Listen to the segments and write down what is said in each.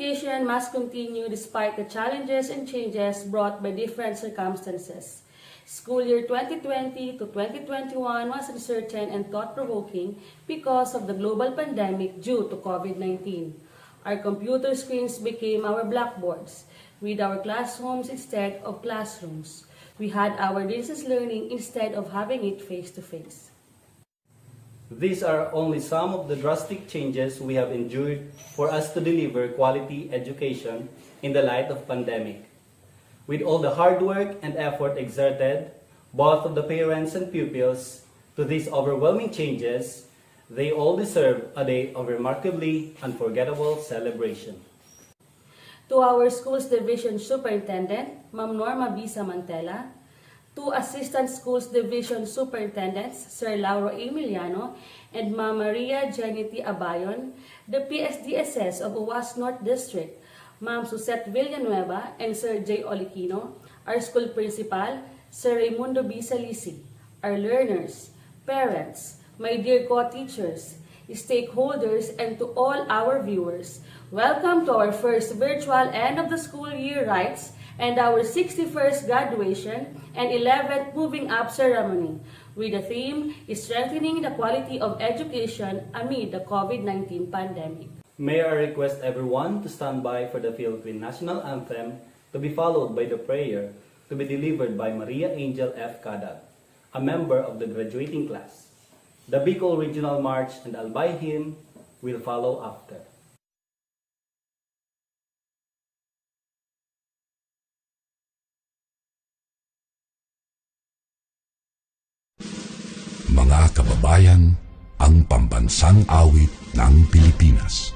education must continue despite the challenges and changes brought by different circumstances. School year 2020 to 2021 was uncertain and thought-provoking because of the global pandemic due to COVID-19. Our computer screens became our blackboards, with our classrooms instead of classrooms. We had our distance learning instead of having it face-to-face. These are only some of the drastic changes we have endured for us to deliver quality education in the light of pandemic. With all the hard work and effort exerted, both of the parents and pupils, to these overwhelming changes, they all deserve a day of remarkably unforgettable celebration. To our school's division superintendent, Ma'am Norma Bisa Mantela, to Assistant Schools Division Superintendents, Sir Lauro Emiliano and Ma'am Maria Janity Abayon, the PSDSS of UAS North District, Ma'am Susette Villanueva and Sir J. Oliquino, our school principal, Sir Raimundo B. Salisi, our learners, parents, my dear co-teachers, stakeholders, and to all our viewers, welcome to our first virtual end of the school year rites and our 61st graduation and 11th moving up ceremony, with the theme is strengthening the quality of education amid the COVID-19 pandemic. May I request everyone to stand by for the Philippine National Anthem to be followed by the prayer to be delivered by Maria Angel F. Cadag, a member of the graduating class. The Bicol Regional March and Albay Hymn will follow after. Mga kababayan, ang pambansang awit ng Pilipinas.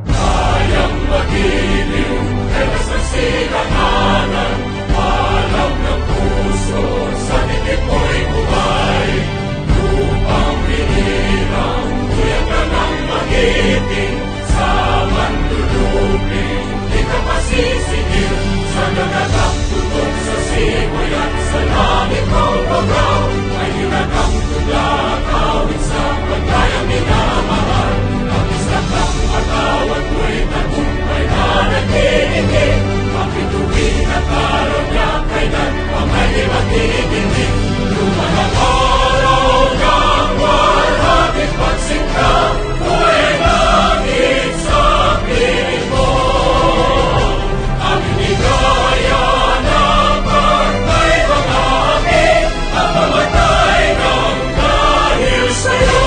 Kayang magiliw, elas ng silanganan, alam ng puso, sa dikit mo'y buhay. Lupang binirang, kuyak ka ng magiting, sa mandulupin, di ka pasisigil, sa nagagang tutok sa simoy at sa langit ng bagaw, ay hinagang tula, kawit sa pagkayang minamahal. Ang isang ng atawad mo'y tagumpay na nagtitigil, ang bituin at araw niya kailan pa may di magtitigil. Lumanang araw ng warhabit pagsingka, buhay langit sa piling mo. Ang inigaya na pagkay mga akin, ang mamatay ng dahil sa'yo.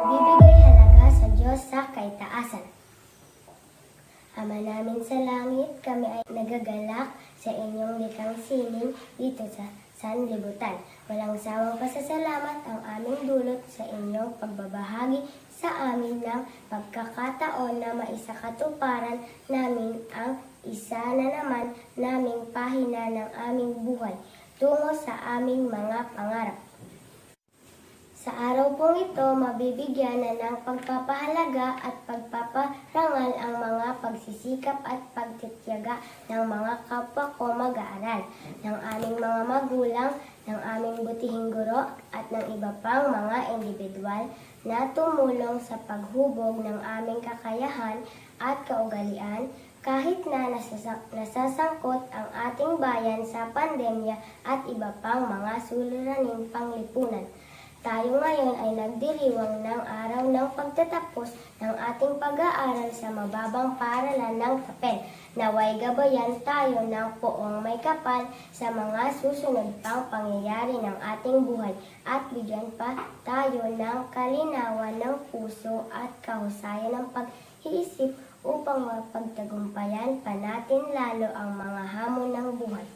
Magbibigay halaga sa Diyos sa kaitaasan. Ama namin sa langit, kami ay nagagalak sa inyong likang sining dito sa sanlibutan. Walang sawang pasasalamat ang aming dulot sa inyong pagbabahagi sa amin ng pagkakataon na maisakatuparan namin ang isa na naman naming pahina ng aming buhay tungo sa aming mga pangarap. Sa araw pong ito, mabibigyan na ng pagpapahalaga at pagpaparangal ang mga pagsisikap at pagtitiyaga ng mga kapwa ko mag-aaral, ng aming mga magulang, ng aming butihing guro, at ng iba pang mga individual na tumulong sa paghubog ng aming kakayahan at kaugalian kahit na nasasangkot ang ating bayan sa pandemya at iba pang mga suliraning panglipunan. Tayo ngayon ay nagdiriwang ng araw ng pagtatapos ng ating pag-aaral sa mababang paaralan ng Tapel. Naway gabayan tayo ng poong may kapal sa mga susunod pang pangyayari ng ating buhay at bigyan pa tayo ng kalinawan ng puso at kahusayan ng pag-iisip upang mapagtagumpayan pa natin lalo ang mga hamon ng buhay.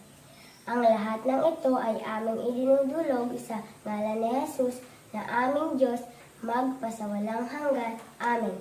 Ang lahat ng ito ay aming idinudulog sa ngalan ni Jesus na aming Diyos magpasawalang hanggan. Amen.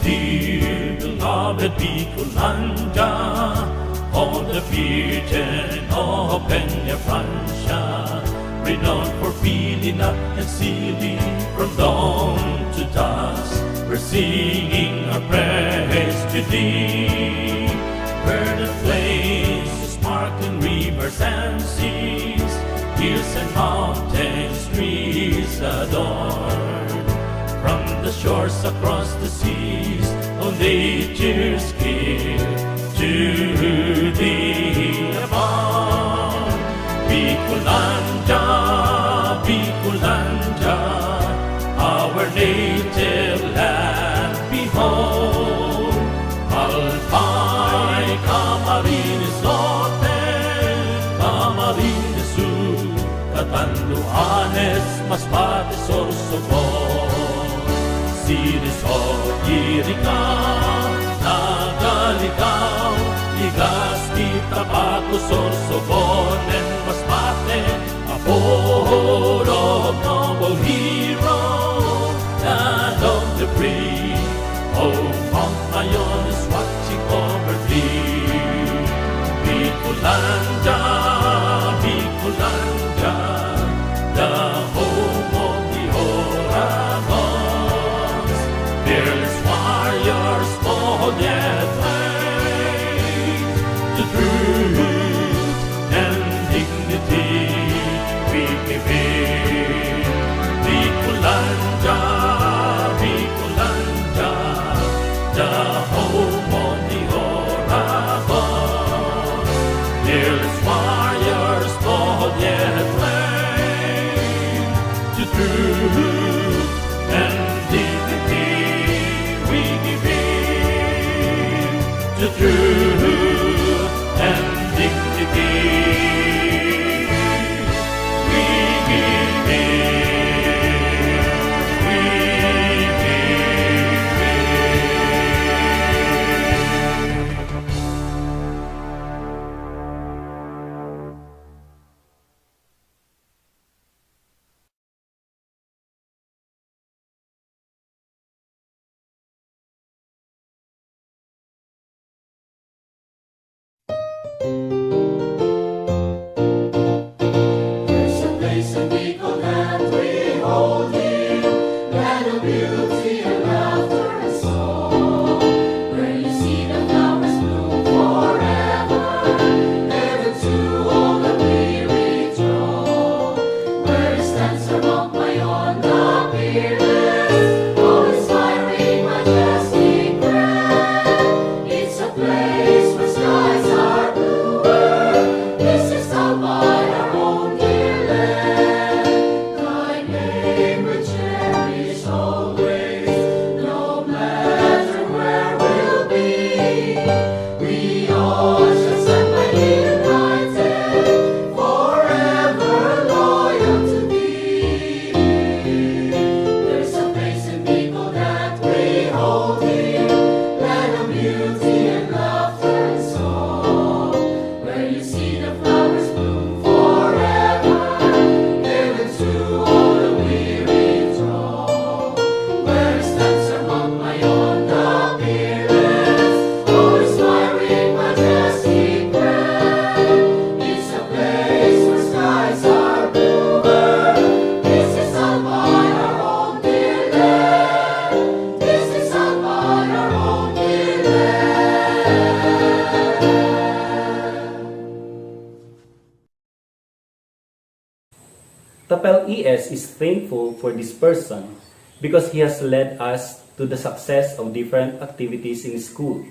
dear beloved Bicolanda, on the Virgin of Peña Francia, renowned for feeling up and sealing from dawn to dusk. We're singing our praise to thee, where the flames, the sparkling rivers and seas, hills and mountains, trees adorn. From the shores across the seas, on nature's gift to thee above. Bicolanda, Bicolanda, our native land, behold. Alpay, Camarines Norte, Camarines Sur, Catanduanes, Masbate, Sorsogon. Siris o Iricao, Nagaligaw, Legazpi, Tabaco, Sorsogon, and Masbate, a board of noble hero, land of the free. Oh, Mount Mayon is watching over thee. Bicolanda, Bicolanda, the home of the Oragons. Fearless warriors, bold yet brave, to truth and dignity we give in. Bicolanda, Bicolanda, the home of the Oragons. Fearless warriors, bold yet brave, to truth and dignity we give in. To truth and dignity we give in. We give in. There's a place in Bicolland we hold dear, land of beauty and laughter and song, where you see the flowers bloom forever, heaven to all the weary throng, where stands our Mount Mayon, the peerless, all inspiring, majestic, grand. It's a place where skies are bluer. This is our by our own dear land. Thy name we cherish always, no matter where we'll be. We all shall stand by thee united, forever loyal to thee. There's a place in Bicol that we hold dear, land of beauty and laughter and song, where you see the flowers bloom forever, heaven to all the weary throng, where stands our Mount Mayon, the peerless, all inspiring, majestic, grand. It's a place where skies are bluer. This is all by our own dear land. This is all by our own dear land. Tapel ES is thankful for this person because he has led us to the success of different activities in school.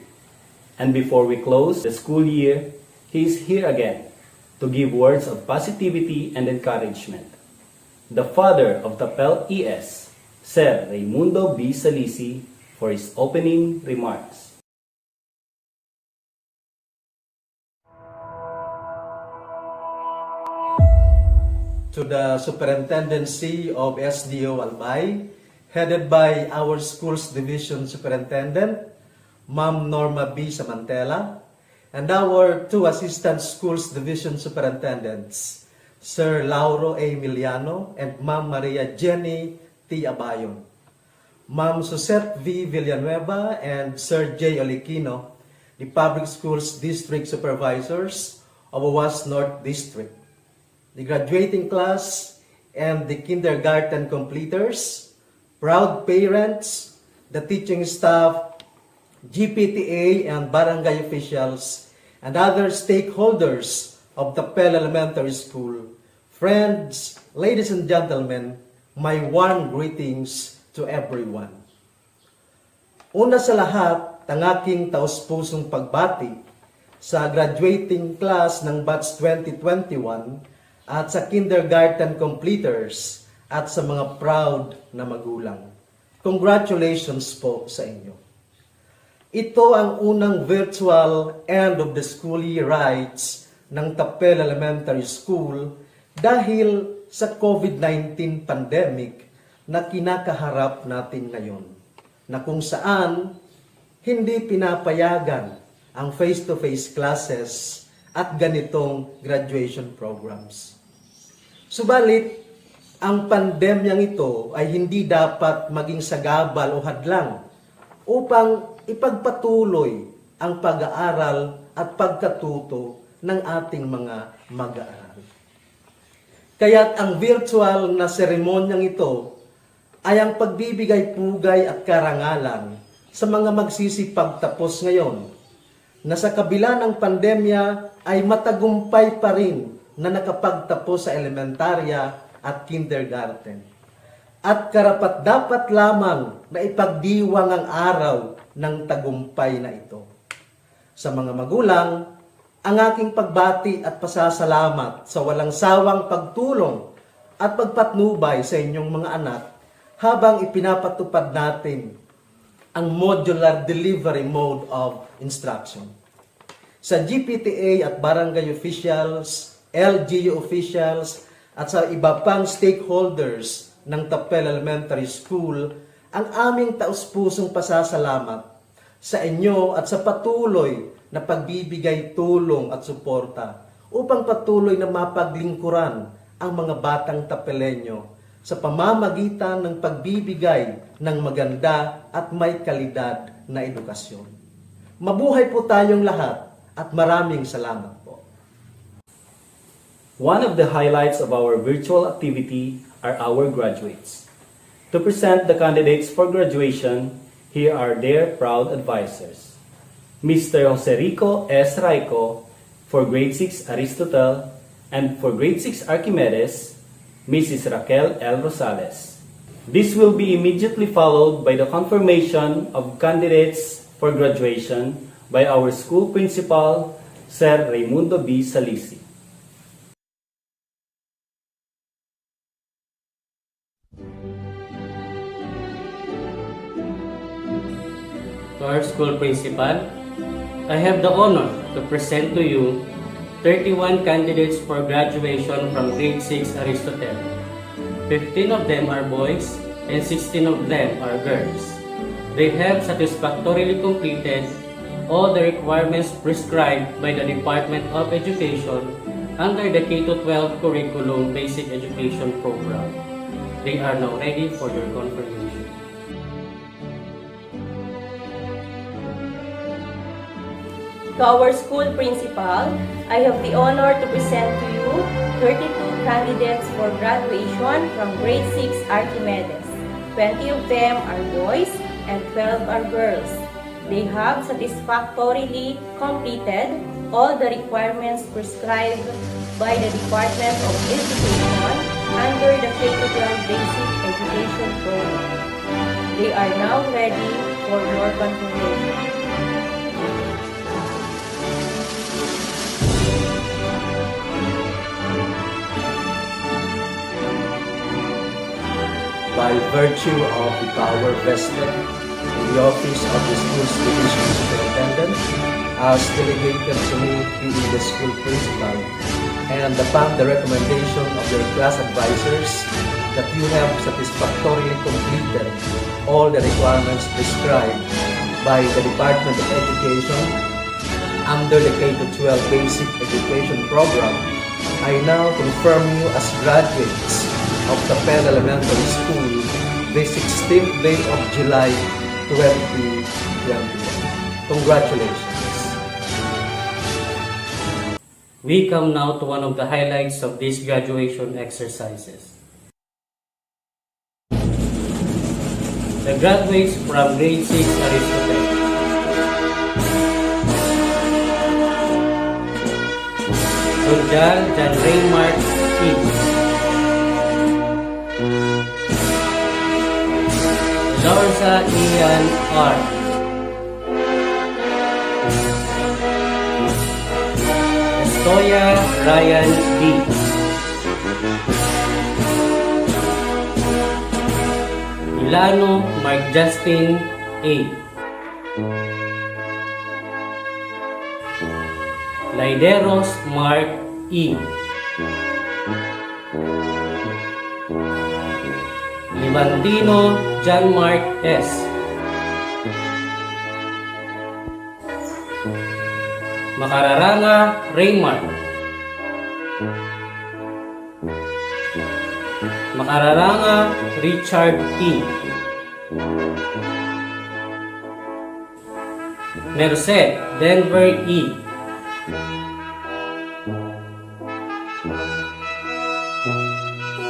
And before we close the school year, he is here again to give words of positivity and encouragement. The father of Tapel ES, Sir Raimundo B. Salisi, for his opening remarks. To the Superintendency of SDO Albay, headed by our school's division superintendent, Ma'am Norma B. Samantela, and our two assistant schools division superintendents, Sir Lauro A. Miliano and Ma'am Maria Jenny T. Abayon. Ma'am Susette V. Villanueva and Sir J. Oliquino, the Public Schools District Supervisors of OWAS North District, the graduating class and the kindergarten completers, proud parents, the teaching staff, GPTA and barangay officials, and other stakeholders of Tapel Elementary School, friends, ladies and gentlemen, my warm greetings to everyone. Una sa lahat, ang aking taus-pusong pagbati sa graduating class ng batch 2021 at sa kindergarten completers at sa mga proud na magulang. Congratulations po sa inyo. Ito ang unang virtual end of the school year rites ng Tapel Elementary School dahil sa COVID-19 pandemic na kinakaharap natin ngayon, na kung saan hindi pinapayagan ang face-to-face classes at ganitong graduation programs. Subalit, ang pandemyang ito ay hindi dapat maging sagabal o hadlang upang ipagpatuloy ang pag-aaral at pagkatuto ng ating mga mag-aaral. Kaya't ang virtual na seremonyang ito ay ang pagbibigay pugay at karangalan sa mga magsisipagtapos ngayon na sa kabila ng pandemya ay matagumpay pa rin na nakapagtapos sa elementarya at kindergarten. At karapat-dapat lamang na ipagdiwang ang araw ng tagumpay na ito. Sa mga magulang, ang aking pagbati at pasasalamat sa walang sawang pagtulong at pagpatnubay sa inyong mga anak habang ipinapatupad natin ang modular delivery mode of instruction. Sa GPTA at barangay officials, LGU officials, at sa iba pang stakeholders ng Tapel Elementary School, ang aming taus-pusong pasasalamat sa inyo at sa patuloy na pagbibigay tulong at suporta upang patuloy na mapaglingkuran ang mga batang Tapelenyo sa pamamagitan ng pagbibigay ng maganda at may kalidad na edukasyon. Mabuhay po tayong lahat at maraming salamat po. One of the highlights of our virtual activity are our graduates. To present the candidates for graduation, here are their proud advisors. Mr. Jose Rico S. Raico for Grade 6 Aristotle and for Grade 6 Archimedes, Mrs. Raquel L. Rosales. This will be immediately followed by the confirmation of candidates for graduation by our school principal, Sir Raimundo B. Salisi. To our school principal, I have the honor to present to you 31 candidates for graduation from Grade 6 Aristotle. 15 of them are boys and 16 of them are girls. They have satisfactorily completed all the requirements prescribed by the Department of Education under the K-12 Curriculum Basic Education Program. They are now ready for your confirmation. To our school principal, I have the honor to present to you 32 candidates for graduation from Grade 6 Archimedes. 20 of them are boys and 12 are girls. They have satisfactorily completed all the requirements prescribed by the Department of Education under the K-12 Basic Education Program. They are now ready for your confirmation. By virtue of the power vested in the office of the school's division superintendent, as delegated to me being the school principal, and upon the recommendation of their class advisors that you have satisfactorily completed all the requirements prescribed by the Department of Education under the K-12 Basic Education Program, I now confirm you as graduates of Tapel Elementary School, the 16th 15th day of July 2021. Congratulations. We come now to one of the highlights of these graduation exercises. The graduates from grade 6 Aristotle. Gonjal John Raymart E. Lorza Ian R. Estoya Ryan D. Ilano Mark Justin A. Laideros Mark E. Libantino John Mark S. Makararanga Raymart. Makararanga Richard P. Merced Denver E.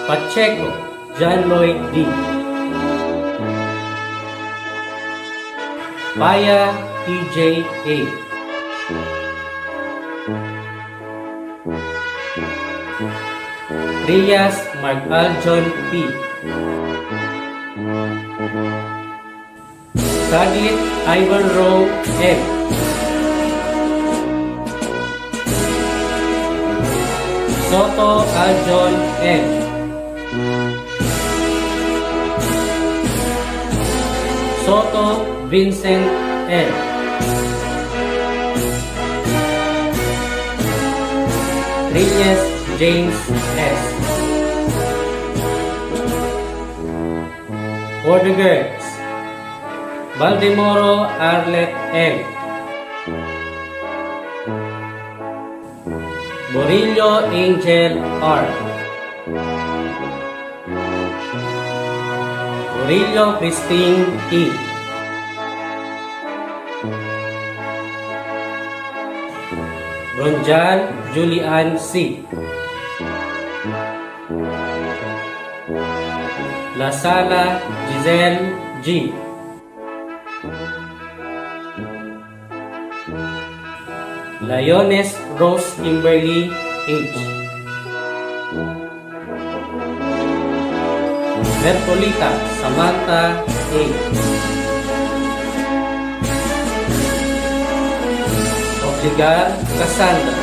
Pacheco John Lloyd D. Paya TJ A. Rias Mark Aljon P. Sagit Ivan Rowe M. Soto Aljon M. Soto Vincent L. Reyes James S. For the girls, Baldemoro Arlette M. Borillo Angel R. Borillo Christine T. Ronjal Julian C. La Sala Giselle G. Liones Rose Kimberly H. Mercolita Samantha A. Obligar Cassandra.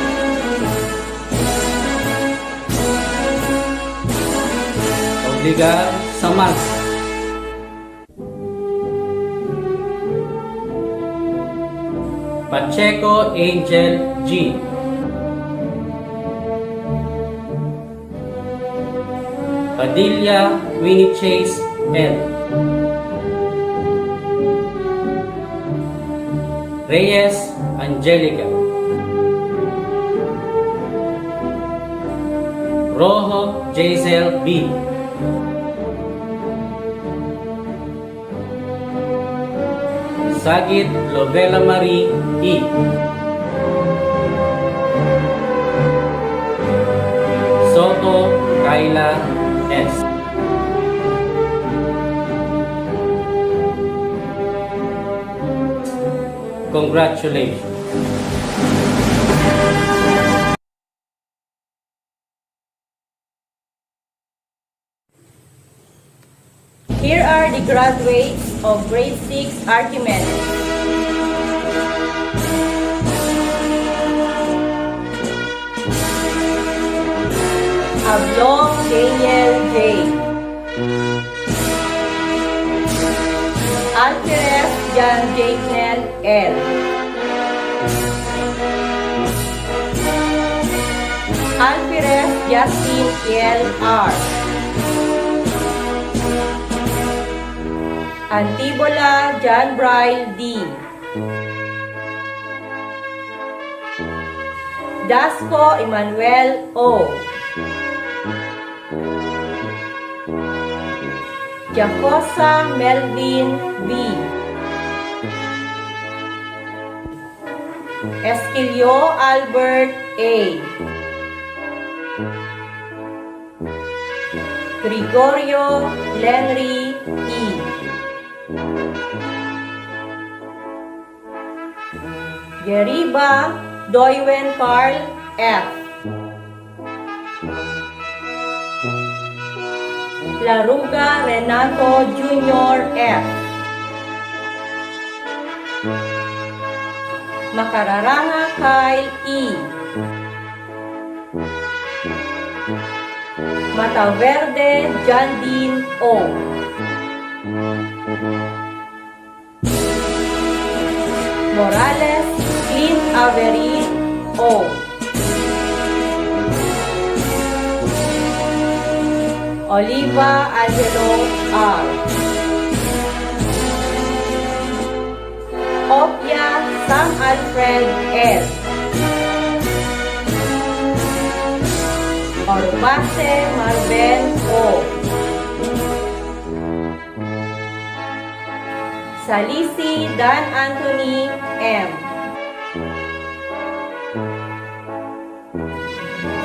Obligar Samantha. Pacheco Angel G. Padilla Winnie Chase L. Reyes Angelica. Rojo Jazel B. Sagit Lovella Marie E. Soto Kayla S. Congratulations. Here are the graduates of grade 6 Archimedes. Ablong Daniel J. Alvarez John Jacknell L. Alvarez Justin L. R. Antibola John Bryle D. Dasco Emmanuel O. Jacosa Melvin B. Esquilio Albert A. Gregorio Lenry E. Geriba Doywen Carl F. Laruga Renato Jr. F. Makararanga Kyle E. Mataverde Jandine O. Morales Clint Avery O. Oliva Angelo R. Opia Sam Alfred L. Orbace Marben O. Salisi Dan Anthony M.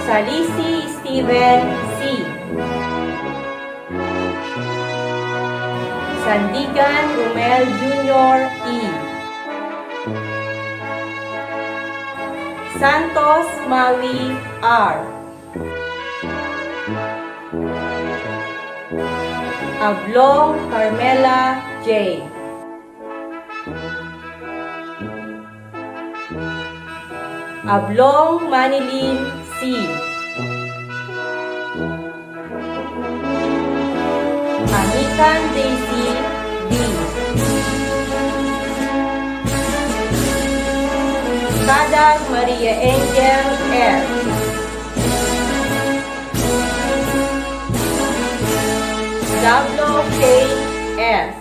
Salisi Steven C. Sandigan Romel Jr. E. Santos Maui R. Ablong Carmela J. Ablong Manilin C. Amican Daisy D. Kadag Maria Angel F. Dablo K. S.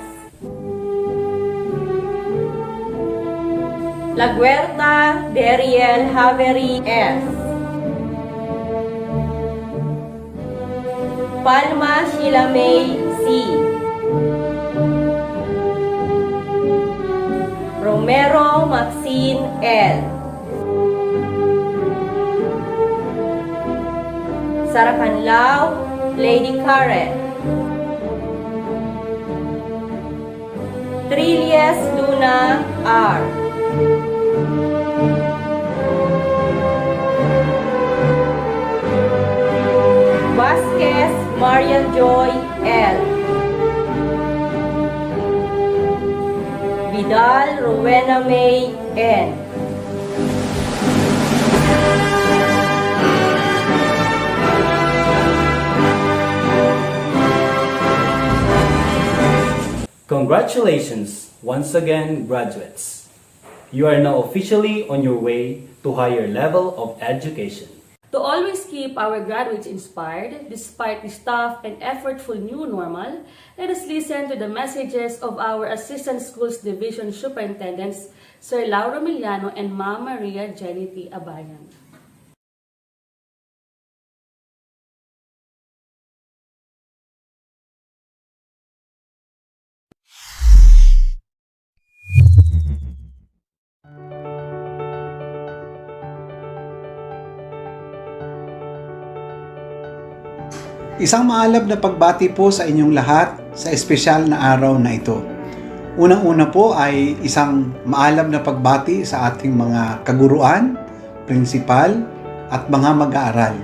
La Guerta Deriel Havery S. Palma Sheila May C. Romero Maxine L. Saracanlao Lady Karen. Trillies Luna R. Vasquez Marian Joy L. Vidal Rowena May N. Congratulations once again, graduates. You are now officially on your way to higher level of education. To always keep our graduates inspired, despite the tough and effortful new normal, let us listen to the messages of our Assistant Schools Division Superintendents, Sir Lauro Miliano and Ma'am Maria Jenny T. Abayan. Isang maalab na pagbati po sa inyong lahat sa espesyal na araw na ito. Unang-una po ay isang maalab na pagbati sa ating mga kaguruan, prinsipal, at mga mag-aaral,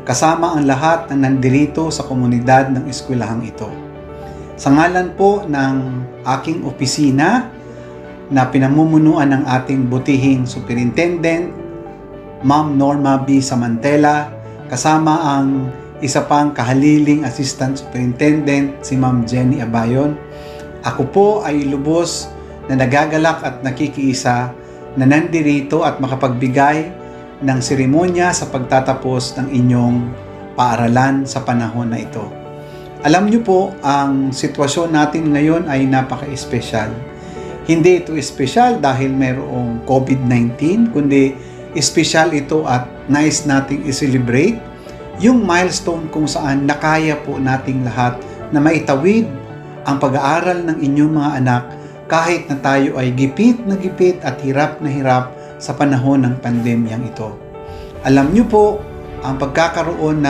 kasama ang lahat na nandirito sa komunidad ng eskwelahang ito. Sa ngalan po ng aking opisina na pinamumunuan ng ating butihing superintendent, Ma'am Norma B. Samantela, kasama ang isa pang kahaliling assistant superintendent, si Ma'am Jenny Abayon. Ako po ay lubos na nagagalak at nakikiisa na nandirito at makapagbigay ng seremonya sa pagtatapos ng inyong paaralan sa panahon na ito. Alam niyo po, ang sitwasyon natin ngayon ay napaka-espesyal. Hindi ito espesyal dahil mayroong COVID-19, kundi espesyal ito at nais nating i-celebrate yung milestone kung saan nakaya po nating lahat na maitawid ang pag-aaral ng inyong mga anak kahit na tayo ay gipit na gipit at hirap na hirap sa panahon ng pandemyang ito. Alam niyo po, ang pagkakaroon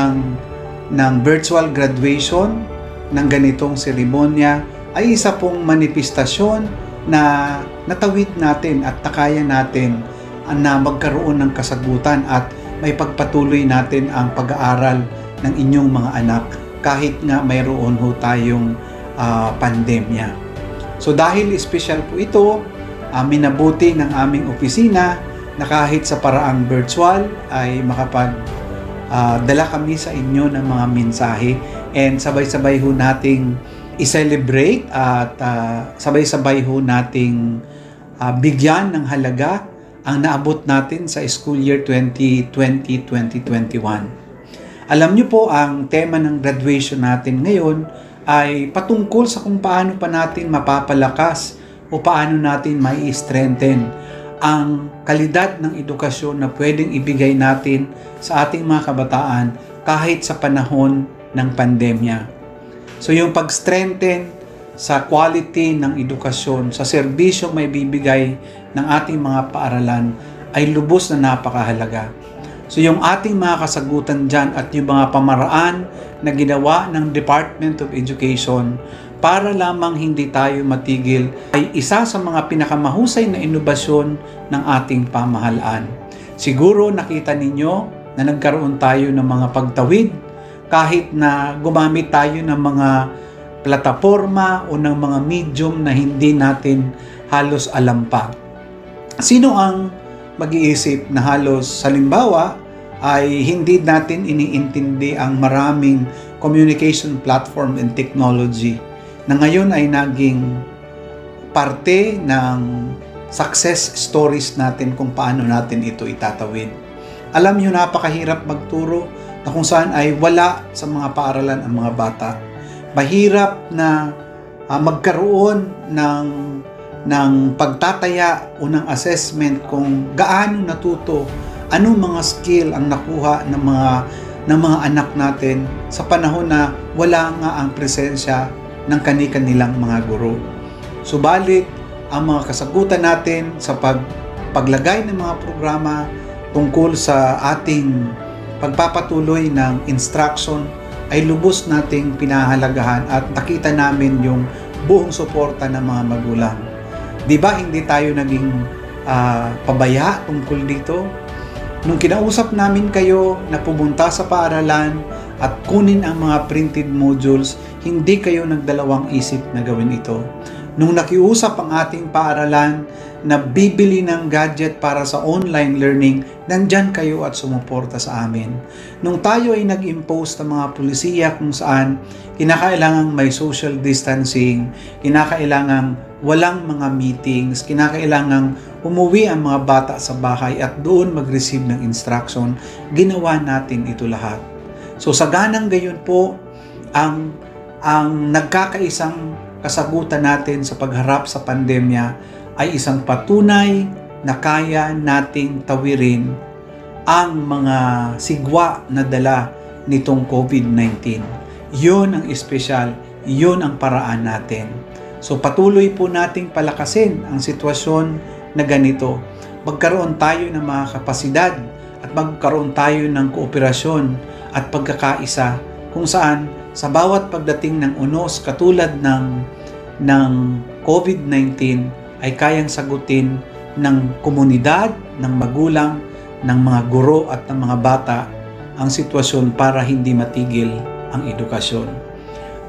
ng virtual graduation ng ganitong seremonya ay isa pong manifestasyon na natawid natin at nakaya natin na magkaroon ng kasagutan at may pagpatuloy natin ang pag-aaral ng inyong mga anak kahit nga mayroon ho tayong pandemya. So dahil special po ito, minabuti ng aming opisina na kahit sa paraang virtual ay dala kami sa inyo ng mga mensahe and sabay-sabay ho nating i-celebrate at sabay-sabay ho nating bigyan ng halaga ang naabot natin sa school year 2020-2021. Alam niyo po, ang tema ng graduation natin ngayon ay patungkol sa kung paano pa natin mapapalakas o paano natin mai-strengthen ang kalidad ng edukasyon na pwedeng ibigay natin sa ating mga kabataan kahit sa panahon ng pandemya. So yung pag-strengthen sa quality ng edukasyon, sa serbisyo may bibigay ng ating mga paaralan ay lubos na napakahalaga. So yung ating mga kasagutan dyan at yung mga pamaraan na ginawa ng Department of Education para lamang hindi tayo matigil ay isa sa mga pinakamahusay na inobasyon ng ating pamahalaan. Siguro nakita ninyo na nagkaroon tayo ng mga pagtawid kahit na gumamit tayo ng mga plataforma o ng mga medium na hindi natin halos alam pa. Sino ang mag-iisip na halos halimbawa ay hindi natin iniintindi ang maraming communication platform and technology na ngayon ay naging parte ng success stories natin kung paano natin ito itatawid. Alam niyo, napakahirap magturo na kung saan ay wala sa mga paaralan ang mga bata. Mahirap na magkaroon ng pagtataya o ng assessment kung gaano natuto, anong mga skill ang nakuha ng mga anak natin sa panahon na wala nga ang presensya ng kani-kanilang mga guro. Subalit, ang mga kasagutan natin sa paglagay ng mga programa tungkol sa ating pagpapatuloy ng instruction ay lubos nating pinahalagahan at nakita namin yung buong suporta ng mga magulang. Di ba hindi tayo naging pabaya tungkol dito? Nung kinausap namin kayo na pumunta sa paaralan at kunin ang mga printed modules, hindi kayo nagdalawang isip na gawin ito. Nung nakiusap ang ating paaralan na bibili ng gadget para sa online learning, nandyan kayo at sumuporta sa amin. Nung tayo ay nag-impose ng mga pulisiya kung saan kinakailangang may social distancing, kinakailangang walang mga meetings, kinakailangang umuwi ang mga bata sa bahay at doon mag-receive ng instruction, ginawa natin ito lahat. So sa ganang gayon po, ang nagkakaisang kasagutan natin sa pagharap sa pandemya ay isang patunay na kaya nating tawirin ang mga sigwa na dala nitong COVID-19. Yun ang espesyal, yun ang paraan natin. So patuloy po nating palakasin ang sitwasyon na ganito. Magkaroon tayo ng mga kapasidad at magkaroon tayo ng kooperasyon at pagkakaisa kung saan sa bawat pagdating ng unos katulad ng COVID-19 ay kayang sagutin ng komunidad, ng magulang, ng mga guro at ng mga bata ang sitwasyon para hindi matigil ang edukasyon.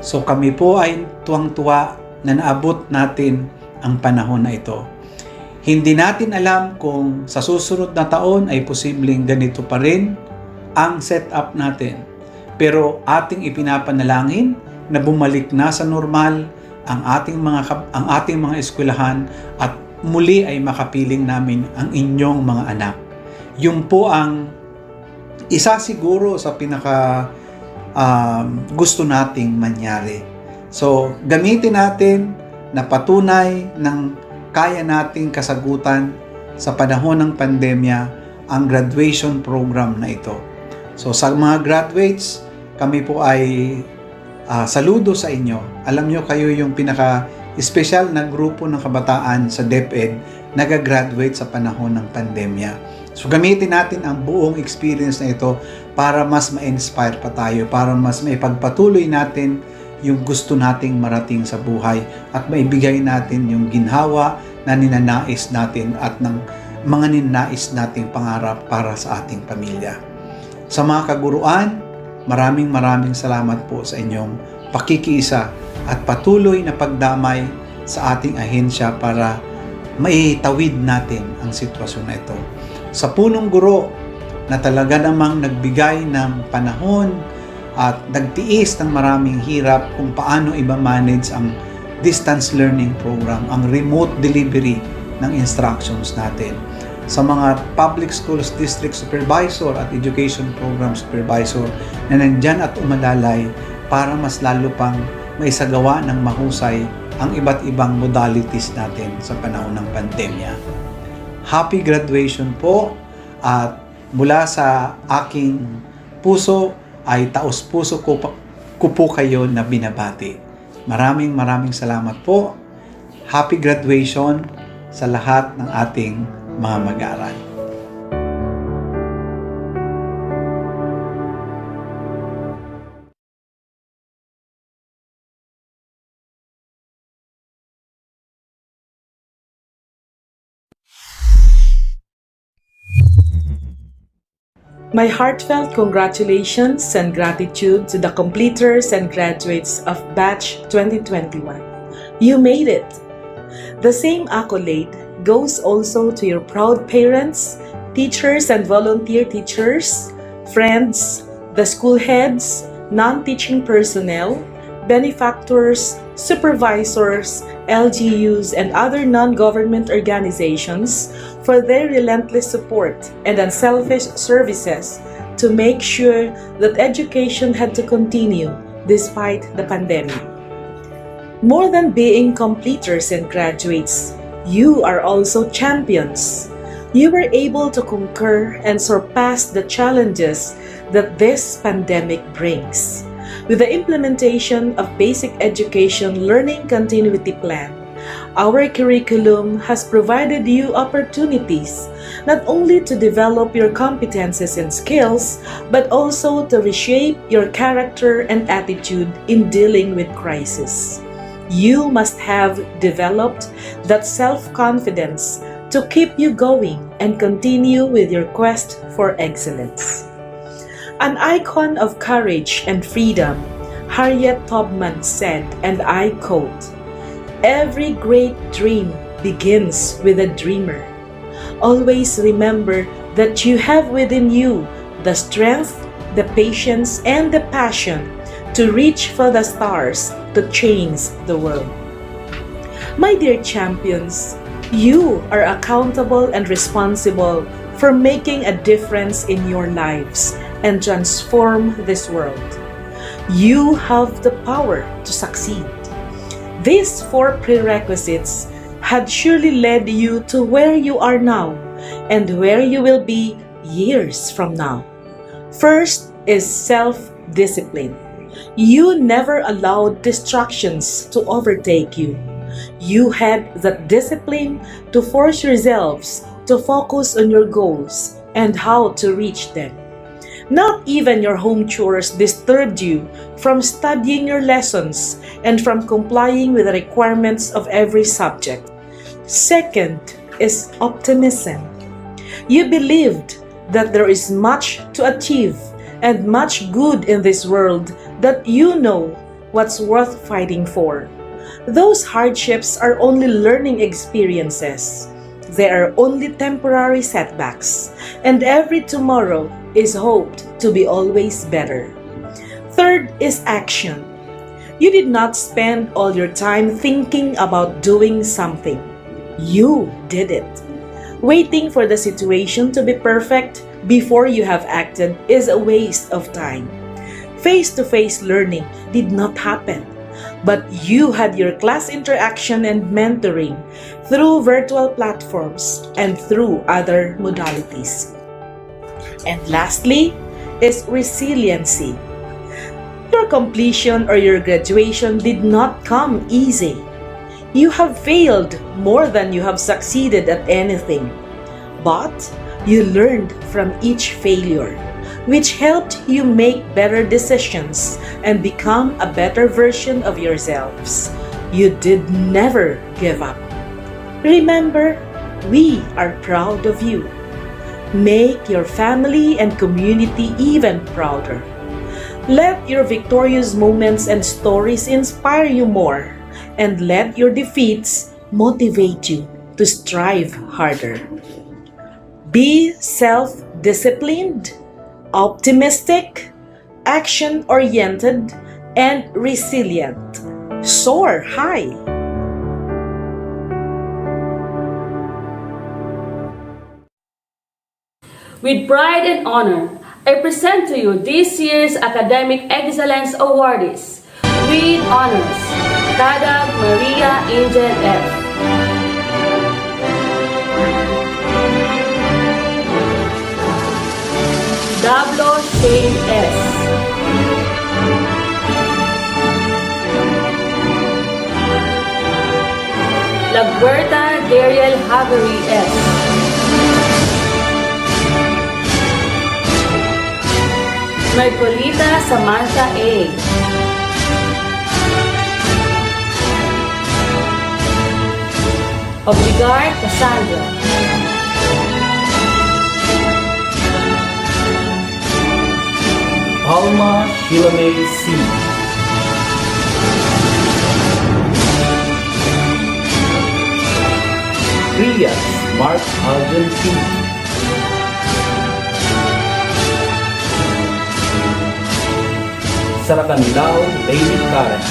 So kami po ay tuwang-tuwa na naabot natin ang panahon na ito. Hindi natin alam kung sa susunod na taon ay posibleng ganito pa rin ang setup natin. Pero ating ipinapanalangin na bumalik na sa normal ang ating mga eskwelahan at muli ay makapiling namin ang inyong mga anak. Yun po ang isa siguro sa pinaka gusto nating mangyari. So, gamitin natin na patunay ng kaya nating kasagutan sa panahon ng pandemya ang graduation program na ito. So, sa mga graduates, kami po ay saludo sa inyo. Alam nyo, kayo yung pinaka-espesyal na grupo ng kabataan sa DepEd na gagraduate sa panahon ng pandemya. So gamitin natin ang buong experience na ito para mas ma-inspire pa tayo, para mas maipagpatuloy natin yung gusto nating marating sa buhay at maibigay natin yung ginhawa na ninanais natin at ng mga ninanais nating pangarap para sa ating pamilya. Sa mga kaguruan, maraming salamat po sa inyong pakikiisa at patuloy na pagdamay sa ating ahensya para maitawid natin ang sitwasyon na ito. Sa punong guro na talaga namang nagbigay ng panahon at nagtiis ng maraming hirap kung paano i-manage ang distance learning program, ang remote delivery ng instructions natin. Sa mga public schools district supervisor at education program supervisor na nandyan at umalalay para mas lalo pang maisagawa ng mahusay ang iba't ibang modalities natin sa panahon ng pandemya. Happy graduation po, at mula sa aking puso ay taos-puso ko po kayo na binabati. Maraming salamat po. Happy graduation sa lahat ng ating mga mag-aaral. My heartfelt congratulations and gratitude to the completers and graduates of Batch 2021. You made it! The same accolade goes also to your proud parents, teachers and volunteer teachers, friends, the school heads, non-teaching personnel, benefactors, supervisors, LGUs, and other non-government organizations for their relentless support and unselfish services to make sure that education had to continue despite the pandemic. More than being completers and graduates, you are also champions. You were able to conquer and surpass the challenges that this pandemic brings. With the implementation of Basic Education Learning Continuity Plan, our curriculum has provided you opportunities not only to develop your competences and skills, but also to reshape your character and attitude in dealing with crisis. You must have developed that self-confidence to keep you going and continue with your quest for excellence. An icon of courage and freedom, Harriet Tubman said, and I quote, "Every great dream begins with a dreamer. Always remember that you have within you the strength, the patience, and the passion to reach for the stars to change the world." My dear champions, you are accountable and responsible for making a difference in your lives and transform this world. You have the power to succeed. These 4 prerequisites had surely led you to where you are now and where you will be years from now. First is self-discipline. You never allowed distractions to overtake you. You had that discipline to force yourselves to focus on your goals and how to reach them. Not even your home chores disturbed you from studying your lessons and from complying with the requirements of every subject. Second is optimism. You believed that there is much to achieve and much good in this world, that you know what's worth fighting for. Those hardships are only learning experiences. They are only temporary setbacks, and every tomorrow is hoped to be always better. Third is action. You did not spend all your time thinking about doing something. You did it. Waiting for the situation to be perfect before you have acted is a waste of time. Face-to-face learning did not happen, but you had your class interaction and mentoring through virtual platforms and through other modalities. And lastly is resiliency. Your completion or your graduation did not come easy. You have failed more than you have succeeded at anything. But you learned from each failure, which helped you make better decisions and become a better version of yourselves. You did never give up. Remember, we are proud of you. Make your family and community even prouder. Let your victorious moments and stories inspire you more, and let your defeats motivate you to strive harder. Be self-disciplined, optimistic, action-oriented, and resilient. Soar high. With pride and honor, I present to you this year's Academic Excellence Awardees. With honors, Tadag Maria Angel F. Dablo Shane S. Lagberta Dariel Havery S. Mercolita Samantha A. Obligar Cassandra. Alma Shilame C. Prias Mark Alden P. Saracanlao Lady Karen.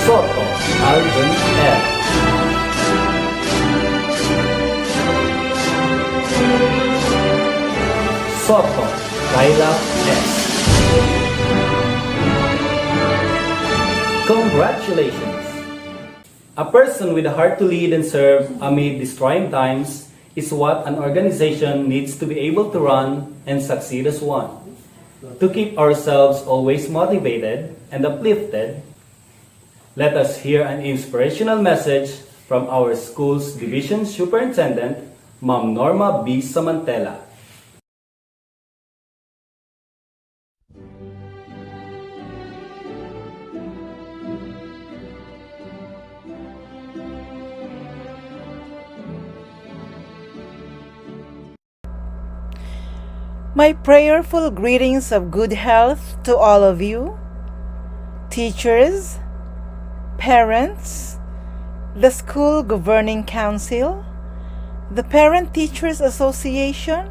Soto Alden L. Soto Kayla S. Congratulations! A person with a heart to lead and serve amid these trying times is what an organization needs to be able to run and succeed as one. To keep ourselves always motivated and uplifted, let us hear an inspirational message from our school's Division Superintendent, Ma'am Norma B. Samantela. My prayerful greetings of good health to all of you, teachers, parents, the school governing council, the Parent Teachers Association,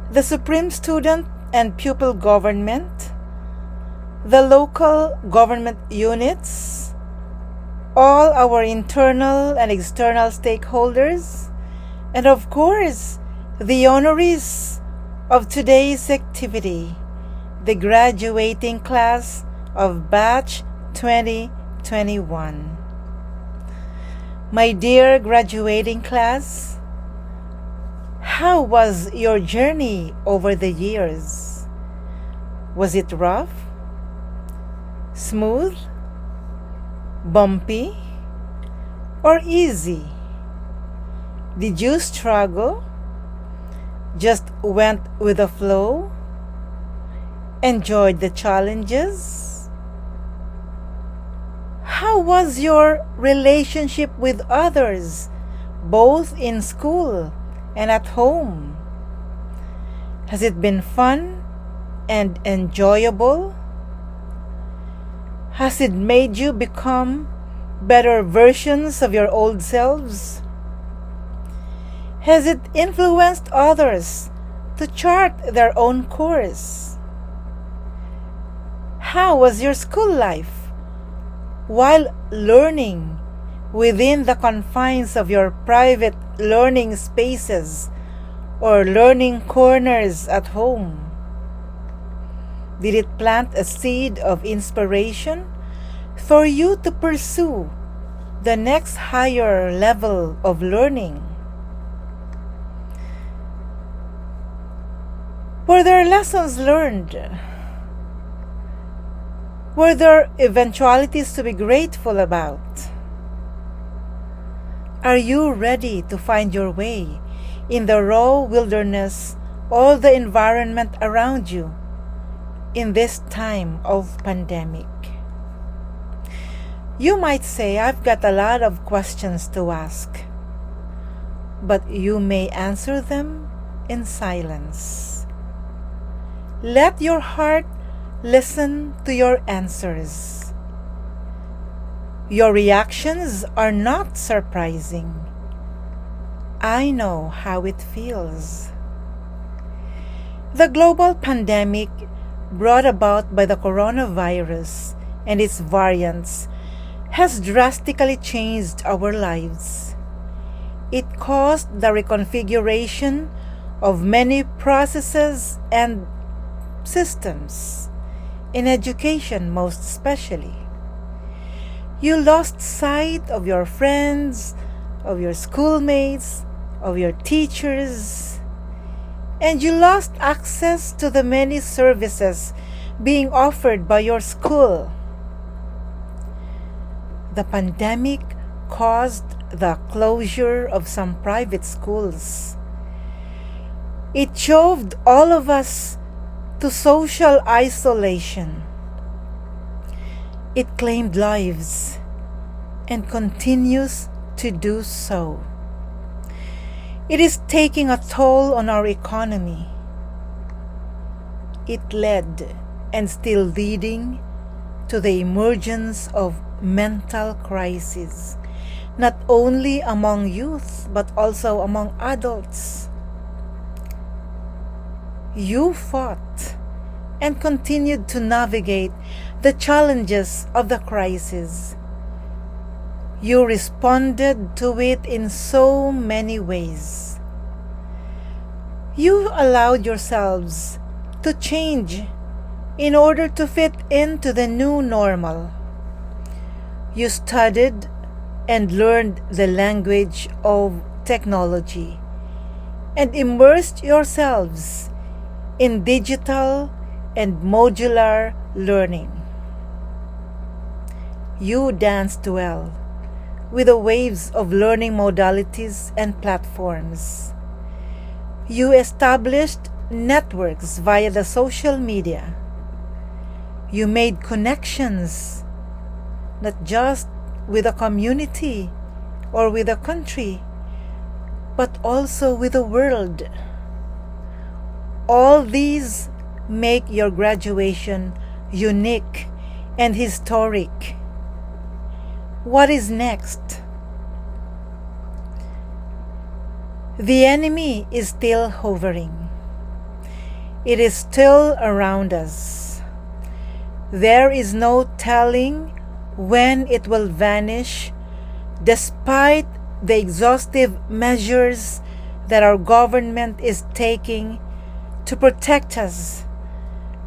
the Supreme Student and Pupil Government, the local government units, all our internal and external stakeholders, and of course, the honorees of today's activity, the graduating class of Batch 2021. My dear graduating class, how was your journey over the years? Was it rough, smooth, bumpy, or easy? Did you struggle? Just went with the flow? Enjoyed the challenges? How was your relationship with others, both in school and at home? Has it been fun and enjoyable? Has it made you become better versions of your old selves? Has it influenced others to chart their own course? How was your school life while learning within the confines of your private learning spaces or learning corners at home? Did it plant a seed of inspiration for you to pursue the next higher level of learning? Were there lessons learned? Were there eventualities to be grateful about? Are you ready to find your way in the raw wilderness, all the environment around you in this time of pandemic? You might say, I've got a lot of questions to ask, but you may answer them in silence. Let your heart listen to your answers. Your reactions are not surprising. I know how it feels. The global pandemic brought about by the coronavirus and its variants has drastically changed our lives. It caused the reconfiguration of many processes and systems, in education most especially. You lost sight of your friends, of your schoolmates, of your teachers, and you lost access to the many services being offered by your school. The pandemic caused the closure of some private schools. It shoved all of us to social isolation. It claimed lives and continues to do so. It is taking a toll on our economy. It led and still leading to the emergence of mental crises, not only among youth but also among adults. You fought and continued to navigate the challenges of the crisis. You responded to it in so many ways. You allowed yourselves to change in order to fit into the new normal. You studied and learned the language of technology and immersed yourselves in digital and modular learning. You danced well with the waves of learning modalities and platforms. You established networks via the social media. You made connections, not just with a community or with a country, but also with the world. All these make your graduation unique and historic. What is next? The enemy is still hovering. It is still around us. There is no telling when it will vanish, despite the exhaustive measures that our government is taking to protect us,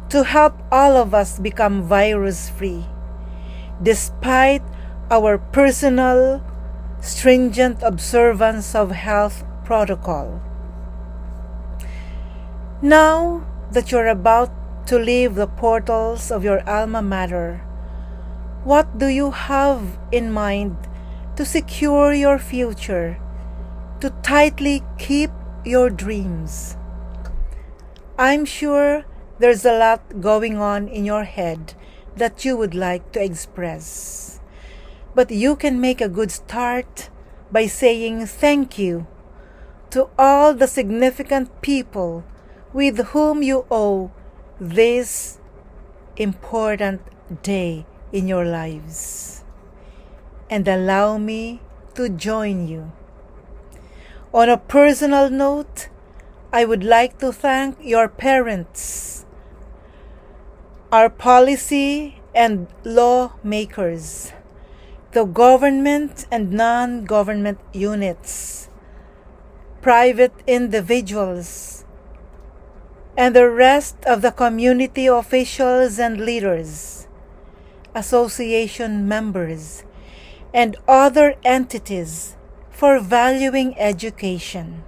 to help all of us become virus-free, despite our personal, stringent observance of health protocol. Now that you're about to leave the portals of your alma mater, what do you have in mind to secure your future, to tightly keep your dreams? I'm sure there's a lot going on in your head that you would like to express. But you can make a good start by saying thank you to all the significant people with whom you owe this important day in your lives. And allow me to join you. On a personal note, I would like to thank your parents, our policy and lawmakers, the government and non-government units, private individuals, and the rest of the community officials and leaders, association members, and other entities for valuing education.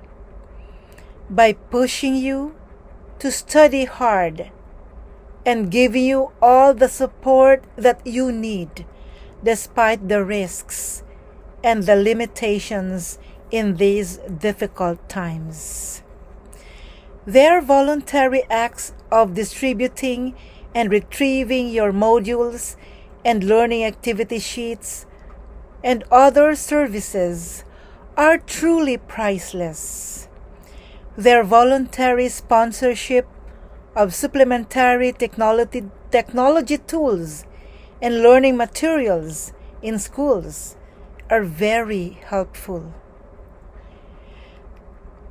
By pushing you to study hard and giving you all the support that you need despite the risks and the limitations in these difficult times. Their voluntary acts of distributing and retrieving your modules and learning activity sheets and other services are truly priceless. Their voluntary sponsorship of supplementary technology tools and learning materials in schools are very helpful.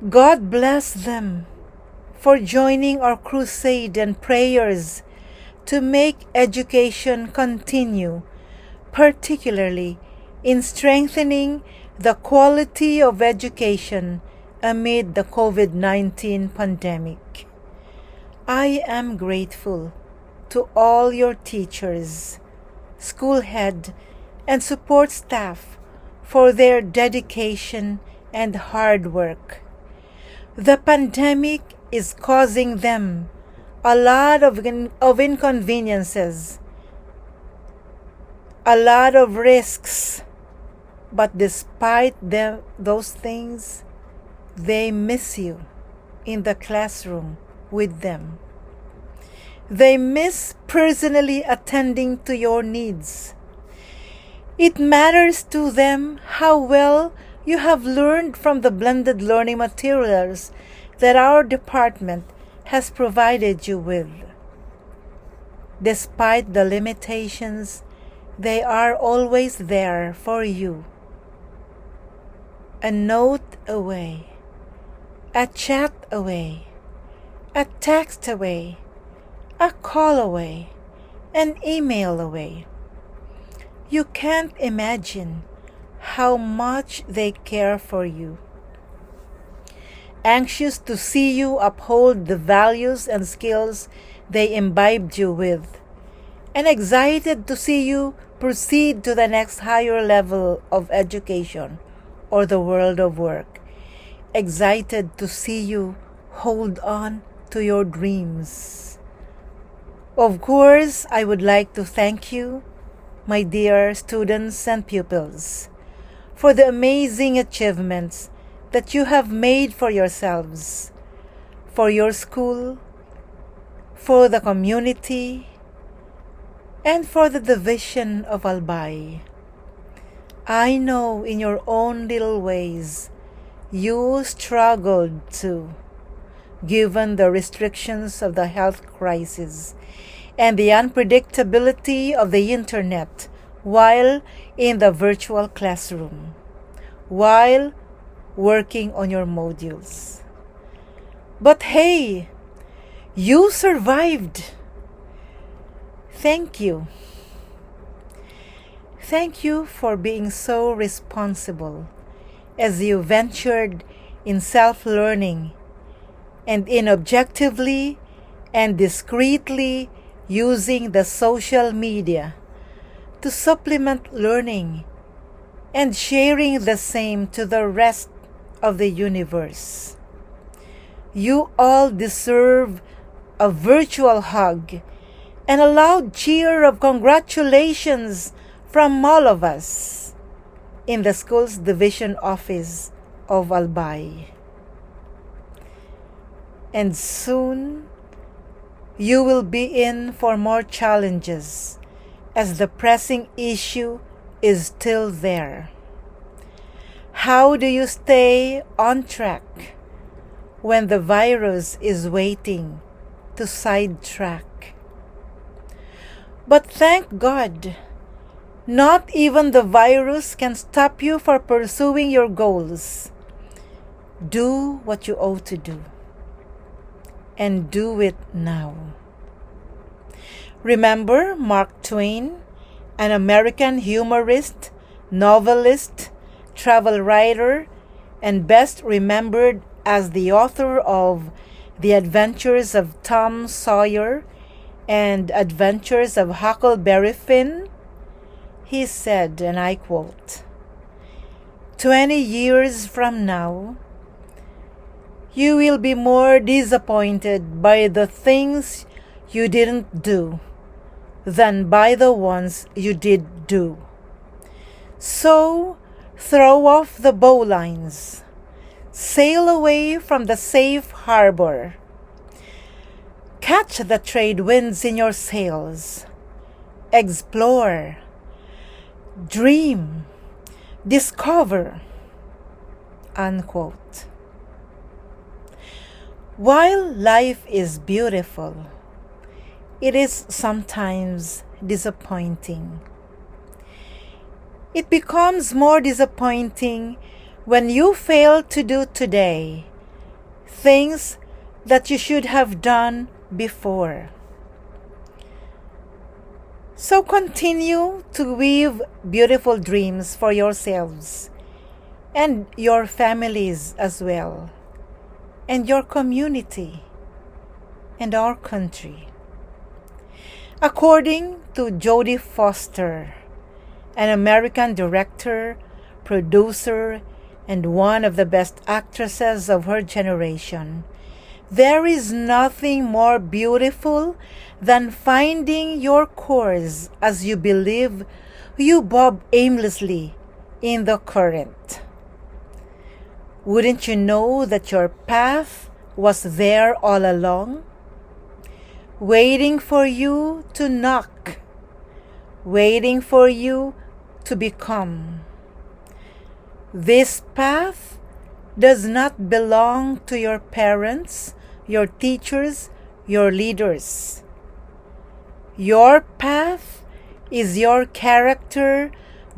God bless them for joining our crusade and prayers to make education continue, particularly in strengthening the quality of education amid the COVID-19 pandemic. I am grateful to all your teachers, school head, and support staff for their dedication and hard work. The pandemic is causing them a lot of inconveniences, a lot of risks, but despite those things, they miss you in the classroom with them. They miss personally attending to your needs. It matters to them how well you have learned from the blended learning materials that our department has provided you with. Despite the limitations, they are always there for you. A note away, a chat away, a text away, a call away, an email away. You can't imagine how much they care for you. Anxious to see you uphold the values and skills they imbibed you with, and excited to see you proceed to the next higher level of education or the world of work. Excited to see you hold on to your dreams. Of course, I would like to thank you, my dear students and pupils, for the amazing achievements that you have made for yourselves, for your school, for the community, and for the division of Albay. I know in your own little ways you struggled too, given the restrictions of the health crisis and the unpredictability of the internet while in the virtual classroom, while working on your modules. But hey, you survived. Thank you. Thank you for being so responsible as you ventured in self-learning and in objectively and discreetly using the social media to supplement learning and sharing the same to the rest of the universe. You all deserve a virtual hug and a loud cheer of congratulations from all of us in the school's division office of Albay. And soon, you will be in for more challenges as the pressing issue is still there. How do you stay on track when the virus is waiting to sidetrack? But thank God, not even the virus can stop you from pursuing your goals. Do what you ought to do, and do it now. Remember Mark Twain, an American humorist, novelist, travel writer, and best remembered as the author of The Adventures of Tom Sawyer and Adventures of Huckleberry Finn? He said, and I quote, 20 years from now, You will be more disappointed by the things you didn't do than by the ones you did do. So, throw off the bowlines. Sail away from the safe harbor. Catch the trade winds in your sails. Explore. Dream. Discover. Unquote. While life is beautiful, it is sometimes disappointing. It becomes more disappointing when you fail to do today things that you should have done before. So continue to weave beautiful dreams for yourselves and your families as well, and your community and our country. According to Jodie Foster, an American director, producer, and one of the best actresses of her generation, there is nothing more beautiful than finding your course as you believe you bob aimlessly in the current. Wouldn't you know that your path was there all along, waiting for you to knock, waiting for you to become? This path does not belong to your parents, your teachers, your leaders. Your path is your character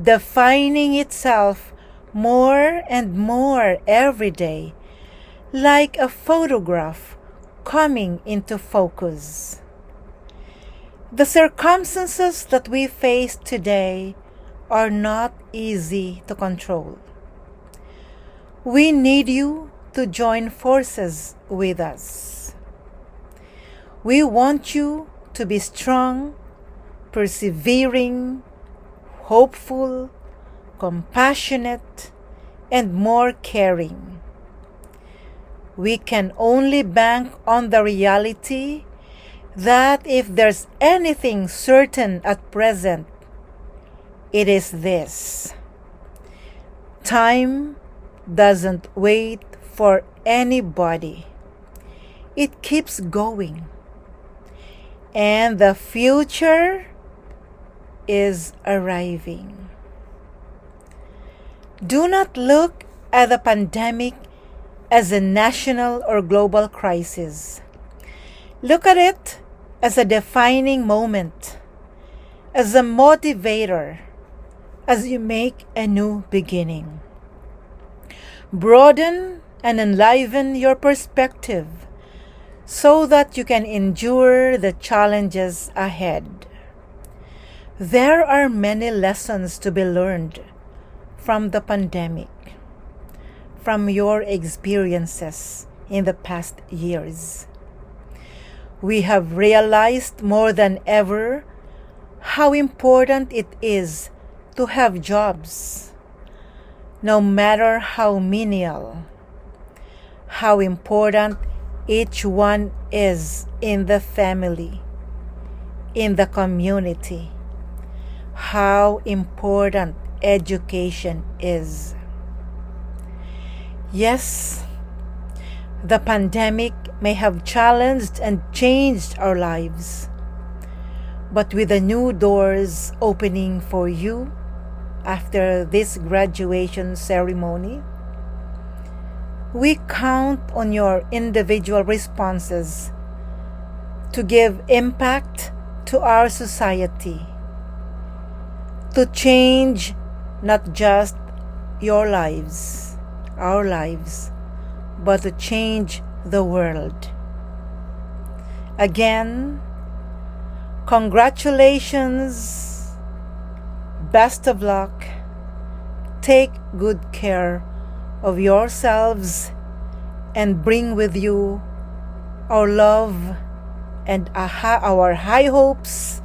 defining itself more and more every day, like a photograph coming into focus. The circumstances that we face today are not easy to control. We need you to join forces with us. We want you to be strong, persevering, hopeful, compassionate, and more caring. We can only bank on the reality that if there's anything certain at present, it is this: time doesn't wait for anybody. It keeps going. And the future is arriving. Do not look at the pandemic as a national or global crisis. Look at it as a defining moment, as a motivator, as you make a new beginning. Broaden and enliven your perspective so that you can endure the challenges ahead. There are many lessons to be learned from the pandemic, from your experiences in the past years. We have realized more than ever how important it is to have jobs, no matter how menial, how important each one is in the family, in the community, how important education is. Yes, the pandemic may have challenged and changed our lives, but with the new doors opening for you after this graduation ceremony, we count on your individual responses to give impact to our society, to change not just your lives, our lives, but to change the world. Again, congratulations, best of luck, take good care of yourselves, and bring with you our love and our high hopes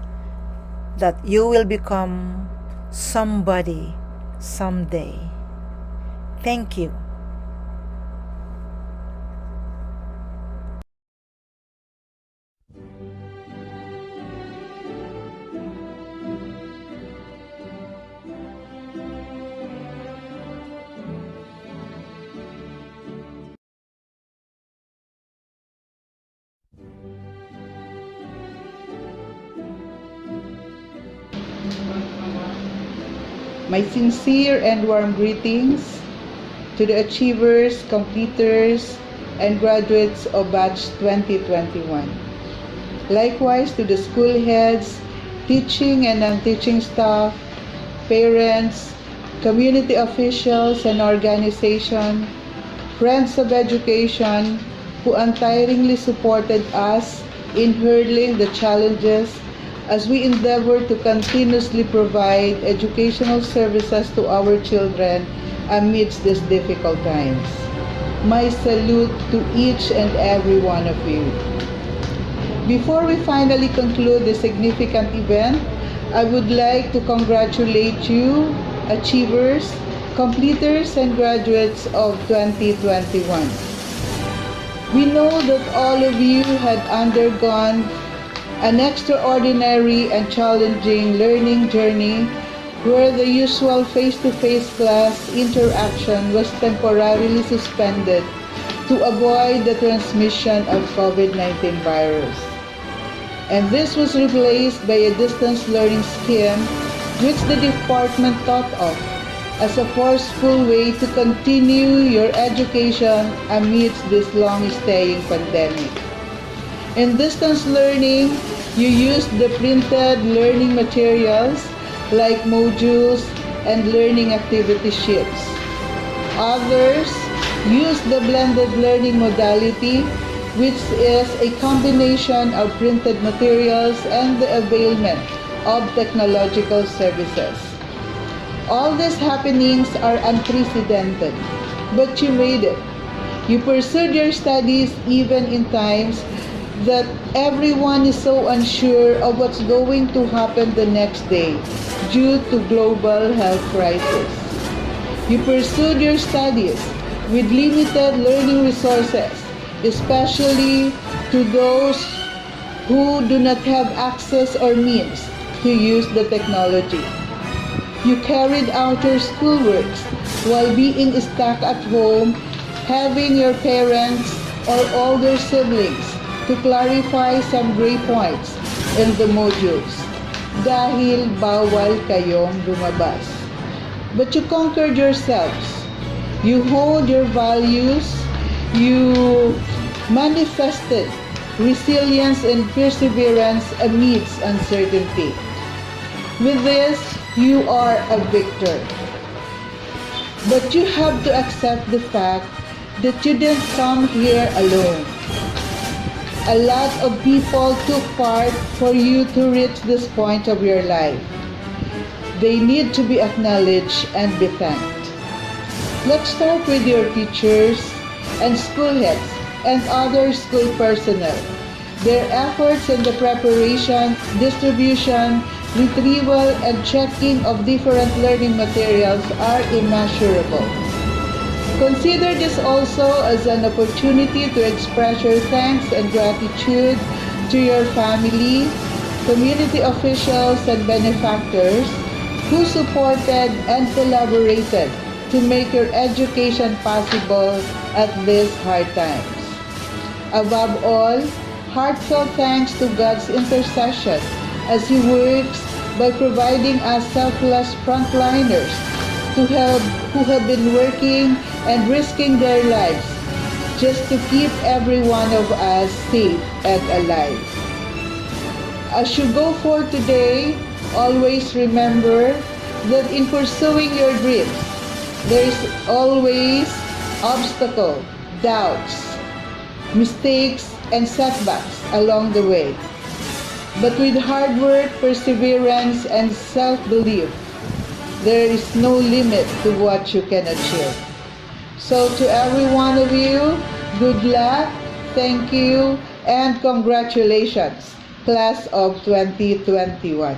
that you will become somebody someday. Thank you. My sincere and warm greetings to the achievers, completers, and graduates of Batch 2021. Likewise to the school heads, teaching and non-teaching staff, parents, community officials and organization, friends of education who untiringly supported us in hurdling the challenges as we endeavor to continuously provide educational services to our children amidst these difficult times. My salute to each and every one of you. Before we finally conclude this significant event, I would like to congratulate you, achievers, completers, and graduates of 2021. We know that all of you had undergone an extraordinary and challenging learning journey where the usual face-to-face class interaction was temporarily suspended to avoid the transmission of COVID-19 virus. And this was replaced by a distance learning scheme which the department thought of as a forceful way to continue your education amidst this long-staying pandemic. In distance learning, you used the printed learning materials like modules and learning activity sheets. Others used the blended learning modality, which is a combination of printed materials and the availment of technological services. All these happenings are unprecedented, but you made it. You pursued your studies even in times that everyone is so unsure of what's going to happen the next day due to global health crisis. You pursued your studies with limited learning resources, especially to those who do not have access or means to use the technology. You carried out your schoolworks while being stuck at home, having your parents or older siblings to clarify some gray points in the modules dahil bawal kayong lumabas. But you conquered yourselves. You honed your values. You manifested resilience and perseverance amidst uncertainty. With this, you are a victor. But you have to accept the fact that you didn't come here alone. A lot of people took part for you to reach this point of your life. They need to be acknowledged and be thanked. Let's start with your teachers and school heads and other school personnel. Their efforts in the preparation, distribution, retrieval, and checking of different learning materials are immeasurable. Consider this also as an opportunity to express your thanks and gratitude to your family, community officials, and benefactors who supported and collaborated to make your education possible at these hard times. Above all, heartfelt thanks to God's intercession as He works by providing us selfless frontliners who have been working and risking their lives just to keep every one of us safe and alive. As you go for today, always remember that in pursuing your dreams, there is always obstacle, doubts, mistakes, and setbacks along the way. But with hard work, perseverance, and self-belief, there is no limit to what you can achieve. So to every one of you, good luck, thank you, and congratulations, Class of 2021.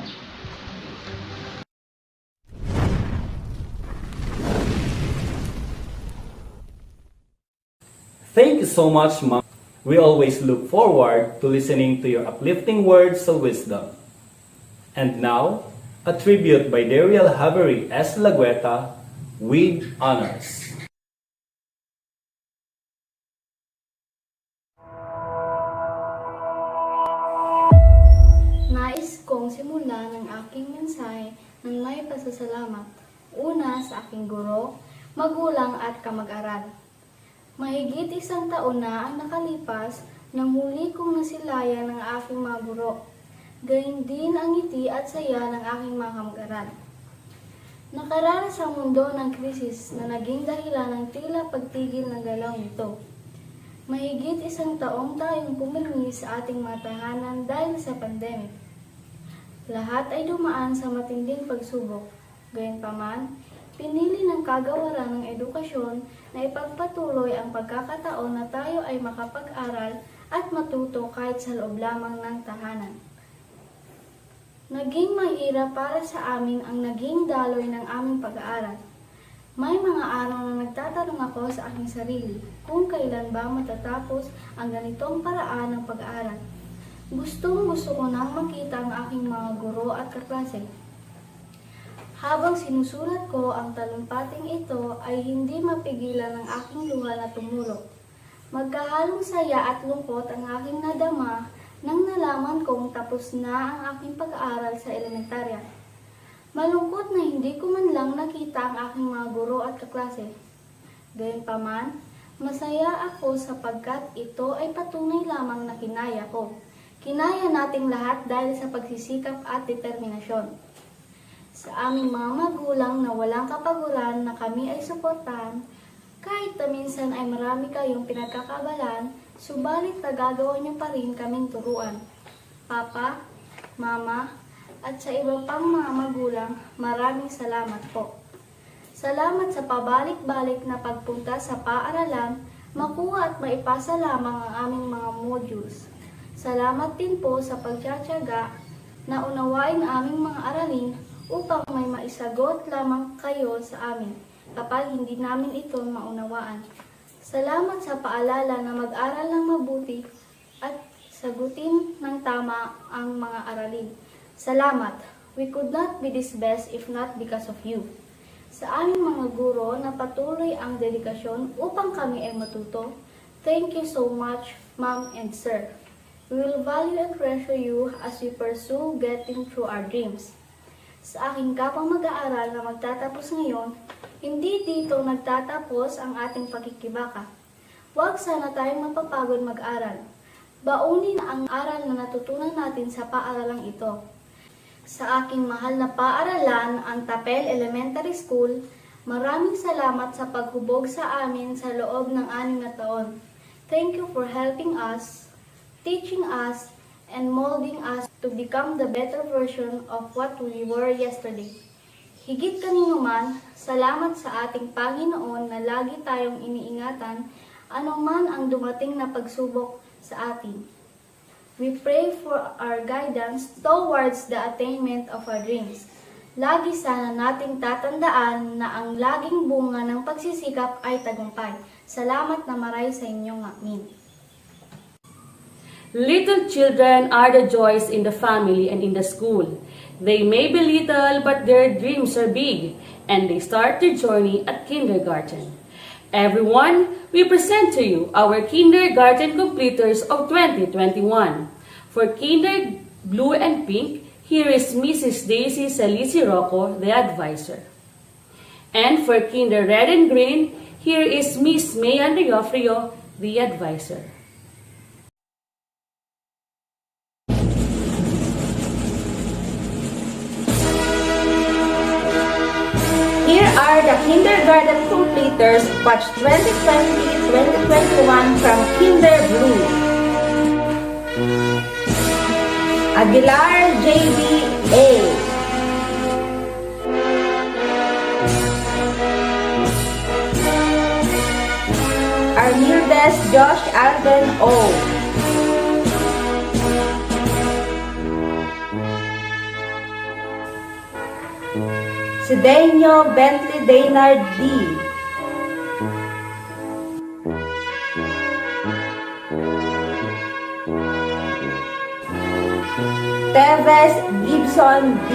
Thank you so much, Ma'am. We always look forward to listening to your uplifting words of wisdom. And now, a tribute by Dariel Havery S. Lagueta with honors. Nais kong simulan ang aking mensahe ng may pasasalamat. Una sa aking guro, magulang at kamag-aral. Mahigit 1 taon na ang nakalipas nang huli kong nasilayan ng aking mga guro. Gayun din ang ngiti at saya ng aking mga kamag-aral. Nakaranas ang mundo ng krisis na naging dahilan ng tila pagtigil ng galaw nito. Mahigit 1 taong tayong pumilmi sa ating mga tahanan dahil sa pandemic. Lahat ay dumaan sa matinding pagsubok. Gayunpaman, pinili ng kagawaran ng edukasyon na ipagpatuloy ang pagkakataon na tayo ay makapag-aral at matuto kahit sa loob lamang ng tahanan. Naging mahirap para sa amin ang naging daloy ng aming pag-aaral. May mga araw na nagtatanong ako sa aking sarili kung kailan ba matatapos ang ganitong paraan ng pag-aaral. Gustong-gusto ko nang makita ang aking mga guro at kaklase. Habang sinusulat ko ang talumpating ito ay hindi mapigilan ang aking luha na tumulo. Magkahalong saya at lungkot ang aking nadama nang nalaman kong tapos na ang aking pag-aaral sa elementarya. Malungkot na hindi ko man lang nakita ang aking mga guro at kaklase. Gayunpaman, masaya ako sapagkat ito ay patunay lamang na kinaya ko. Kinaya nating lahat dahil sa pagsisikap at determinasyon. Sa aming mga magulang na walang kapaguran na kami ay suportahan, kahit na minsan ay marami kayong pinagkakabalan, subalit nagagawa niyo pa rin kaming turuan. Papa, Mama, at sa iba pang mga magulang, maraming salamat po. Salamat sa pabalik-balik na pagpunta sa paaralan, makuha at maipasa lamang ang aming mga modules. Salamat din po sa pagtsatsaga na unawain aming mga aralin upang may maisagot lamang kayo sa amin kapag hindi namin ito maunawaan. Salamat sa paalala na mag-aral ng mabuti at sagutin ng tama ang mga aralin. Salamat! We could not be this best if not because of you. Sa aming mga guro na patuloy ang dedikasyon upang kami ay matuto, thank you so much, Ma'am and Sir. We will value and treasure you as we pursue getting through our dreams. Sa aking kapang mag-aaral na magtatapos ngayon, hindi dito nagtatapos ang ating pakikibaka. Huwag sana tayong mapapagod mag-aral. Baunin ang aral na natutunan natin sa paaralang ito. Sa aking mahal na paaralan, ang Tapel Elementary School, maraming salamat sa paghubog sa amin sa loob ng 6 na taon. Thank you for helping us, teaching us, and molding us to become the better version of what we were yesterday. Higit kanino man, salamat sa ating Panginoon na lagi tayong iniingatan anuman ang dumating na pagsubok sa atin. We pray for our guidance towards the attainment of our dreams. Lagi sana nating tatandaan na ang laging bunga ng pagsisikap ay tagumpay. Salamat na maray sa inyong amin. Little children are the joys in the family and in the school. They may be little, but their dreams are big, and they start their journey at kindergarten. Everyone, we present to you our kindergarten completers of 2021. For Kinder Blue and Pink, here is Mrs. Daisy Salisi Rocco, the advisor. And for Kinder Red and Green, here is Miss Mayan Riofrio, the advisor. Here are the kindergarten completers batch 2020-2021 from Kinder Blue. Aguilar JB.A. Arnildes Josh Alvin O. Sidenio Bentley Daynard D. Teves Gibson D.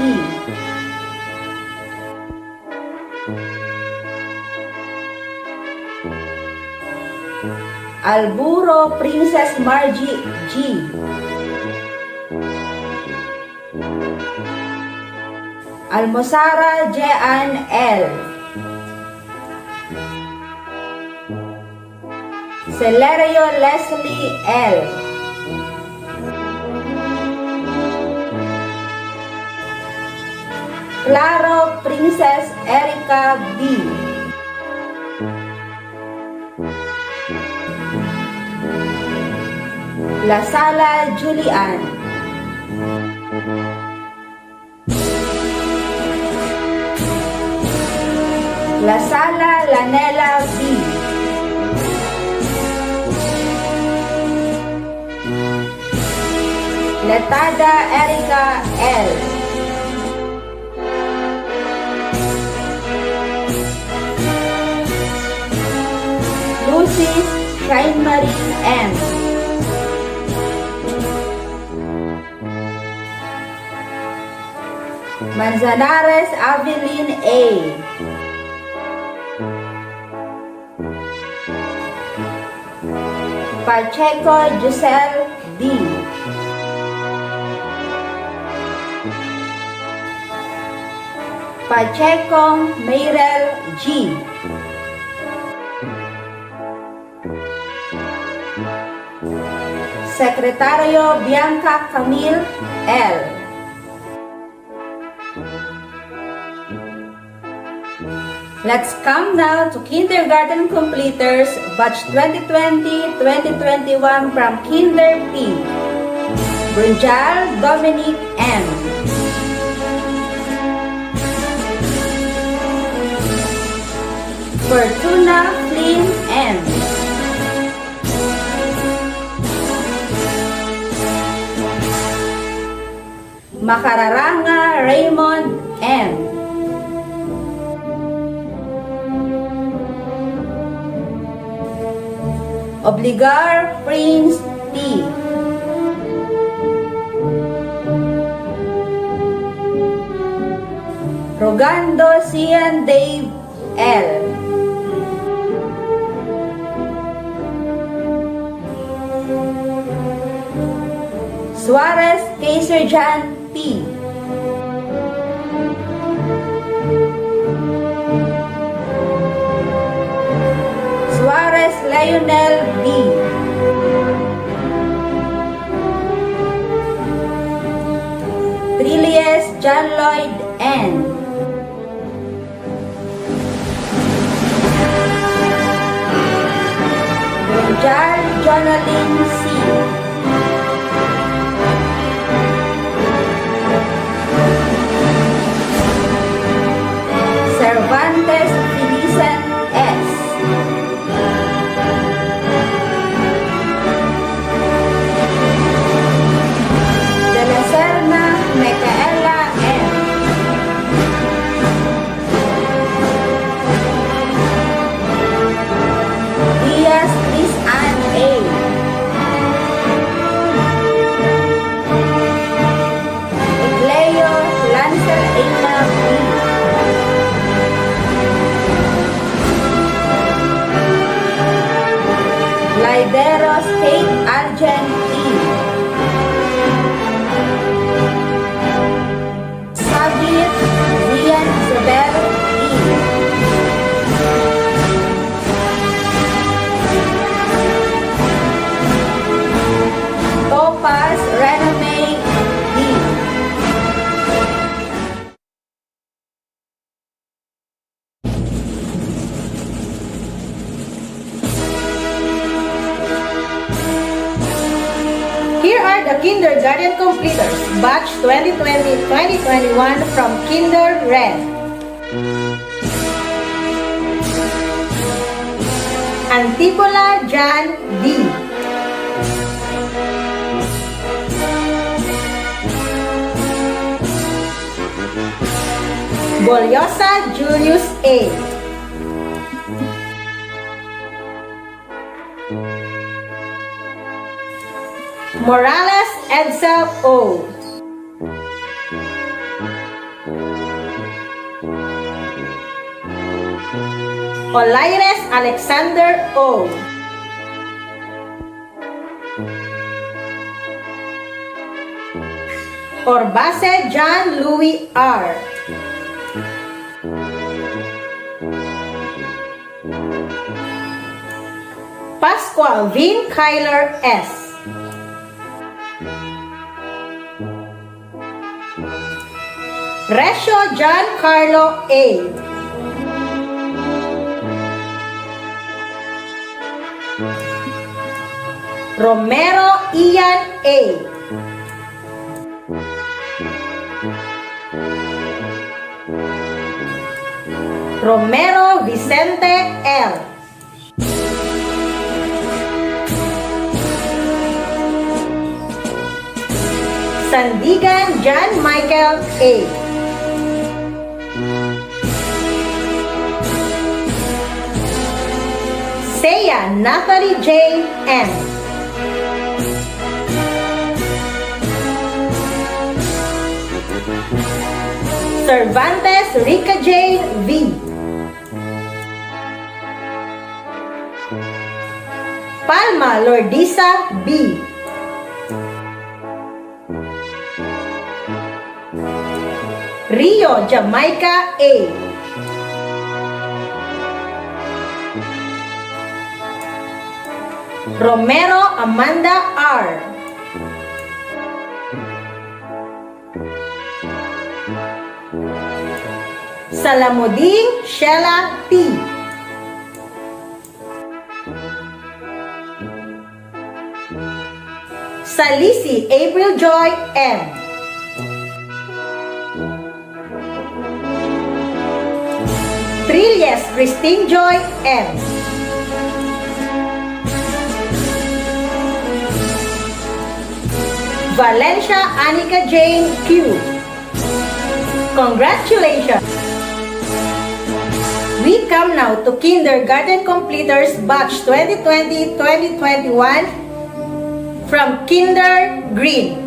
Alburo Princess Margie G. Almosara Jean L. Celerio Leslie L. Claro Princess Erica B. La Sala Julian. La Sala Lanela B. Letada Erica L. Lucy's Shine Marie M. Manzanares Avelin A. Pacheco Giselle D. Pacheco Mayrel G. Secretario Bianca Camille L. Let's come now to kindergarten completers, batch 2020-2021 from Kinder P. Brinjal Dominic M. Fortuna Flynn M. Makararanga Raymond M. Obligar Prince T. Rogando Cian Dave L. Suarez Kaiser Jan P. Suarez Lionel B. Trillies John Lloyd N. Brinjal Jonalyn C. Cervantes Felician S. De la Serna Micaela M. Diaz Chris Ann A. Ecleo Lancer Emma B. Lideros Kate Argent E. Sabit Rian Isabel E. Topaz Rename D. Here are the kindergarten completers, batch 2020-2021 from Kinder Red. Antipola Jan D. Bolyosa Julius A. Morales Edsel O. Olaires Alexander O. Orbase John Louis R. Pascual Vin Kyler S. Recio Giancarlo A. Romero Ian A. Romero Vicente L. Sandigan John Michael A. Seya Natalie Jane M. Cervantes Rica Jane V. Palma Lordisa B. Rio Jamaica A. Romero Amanda R. Salamudin Sheila T. Salisi April Joy M. Trilles Christine Joy M. Valencia Anika Jane Q. Congratulations! We come now to Kindergarten Completers Batch 2020-2021 from Kinder Green.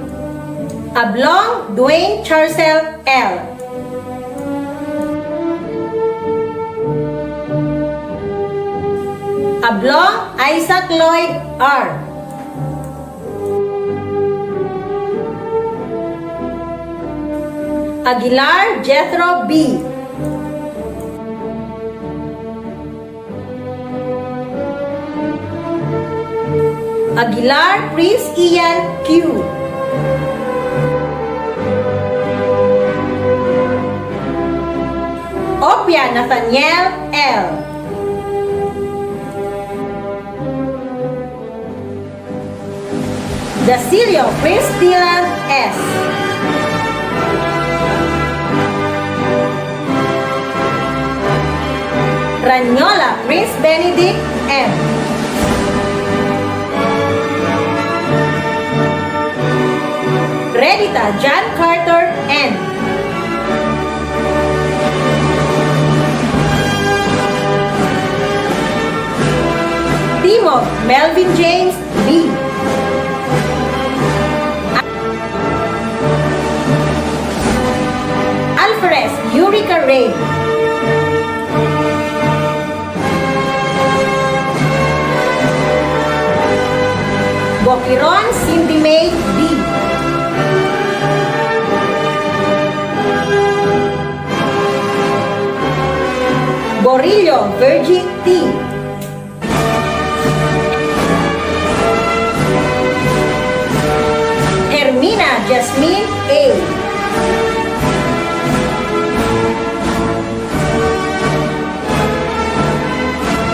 Ablong Dwayne Charcel L. Ablong Isaac Lloyd R. Aguilar Jethro B. Aguilar Prince Ian Q. Opia Nathaniel L. Dacilio Prince Dylan S. Ranyola Prince Benedict M. Redita John Carter N. Timog Melvin James B. Alvarez Eureka Ray. Boquiron Cindy May B. Borillo Virgie T. Hermina Jasmine A.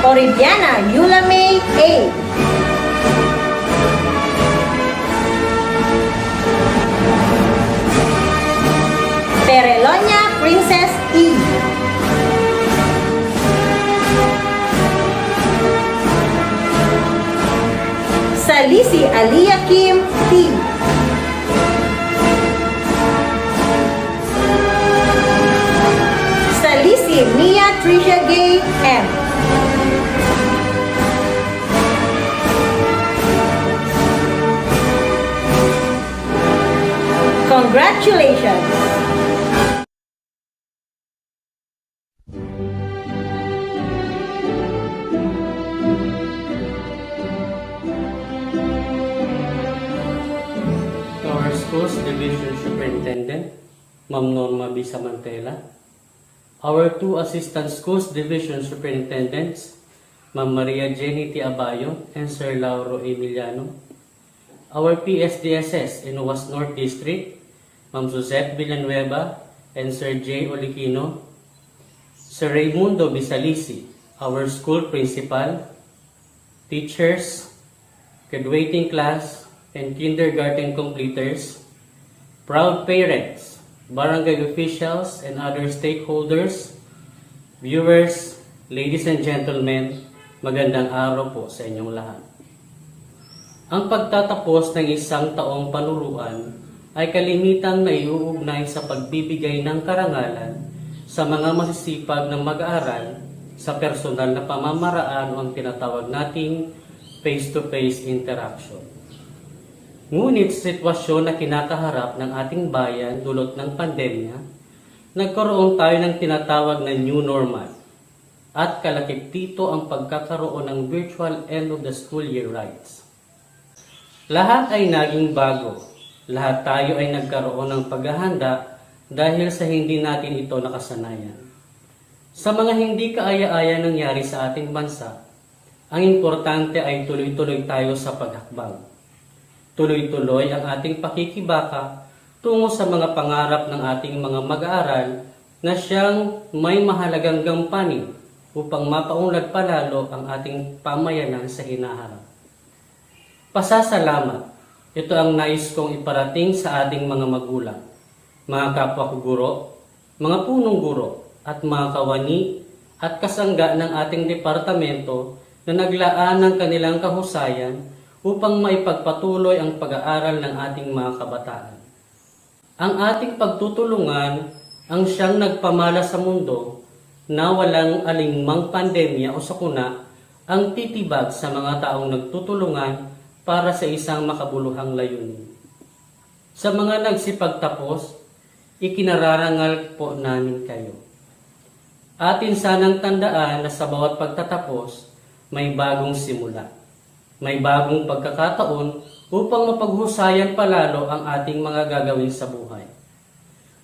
Oridiana Yula May A. Perelonia Princess E. Salisi Aliyah Kim T. Salisi Mia Tricia Gay M. Congratulations! To our school's division superintendent, Ma'am Norma B. Samantela, our 2 Assistant Schools Division Superintendents, Ma'am Maria Jenny T. Abayo and Sir Lauro Emiliano, our PSDSS in UAS North District, Ma'am Suzette Villanueva and Sir J. Oliquino, Sir Raimundo Bisalisi, our school principal, teachers, graduating class, and kindergarten completers, proud parents, barangay officials, and other stakeholders, viewers, ladies and gentlemen, magandang araw po sa inyong lahat. Ang pagtatapos ng isang taong panuruan ay kalimitang naiuugnay sa pagbibigay ng karangalan sa mga masisipag na mag-aaral sa personal na pamamaraan o ang tinatawag nating face-to-face interaction. Ngunit sa sitwasyon na kinakaharap ng ating bayan dulot ng pandemya, nagkaroon tayo ng tinatawag na new normal at kalakip dito ang pagkakaroon ng virtual end of the school year rites. Lahat ay naging bago. Lahat tayo ay nagkaroon ng paghahanda dahil sa hindi natin ito nakasanayan. Sa mga hindi kaaya-aya nangyari sa ating bansa, ang importante ay tuloy-tuloy tayo sa paghakbang. Tuloy-tuloy ang ating pakikibaka tungo sa mga pangarap ng ating mga mag-aaral na siyang may mahalagang gampanin upang mapaunlad palalo ang ating pamayanan sa hinaharap. Pasasalamat, ito ang nais kong iparating sa ating mga magulang, mga kapwa ko guro, mga punong guro, at mga kawani at kasangga ng ating departamento na naglaan ng kanilang kahusayan upang maipagpatuloy ang pag-aaral ng ating mga kabataan. Ang ating pagtutulungan ang siyang nagpamala sa mundo na walang alingmang pandemya o sakuna ang titibag sa mga taong nagtutulungan para sa isang makabuluhang layunin. Sa mga nagsipagtapos, ikinararangal po namin kayo. Atin sanang tandaan na sa bawat pagtatapos, may bagong simula. May bagong pagkakataon upang mapaghusayan palalo ang ating mga gagawin sa buhay.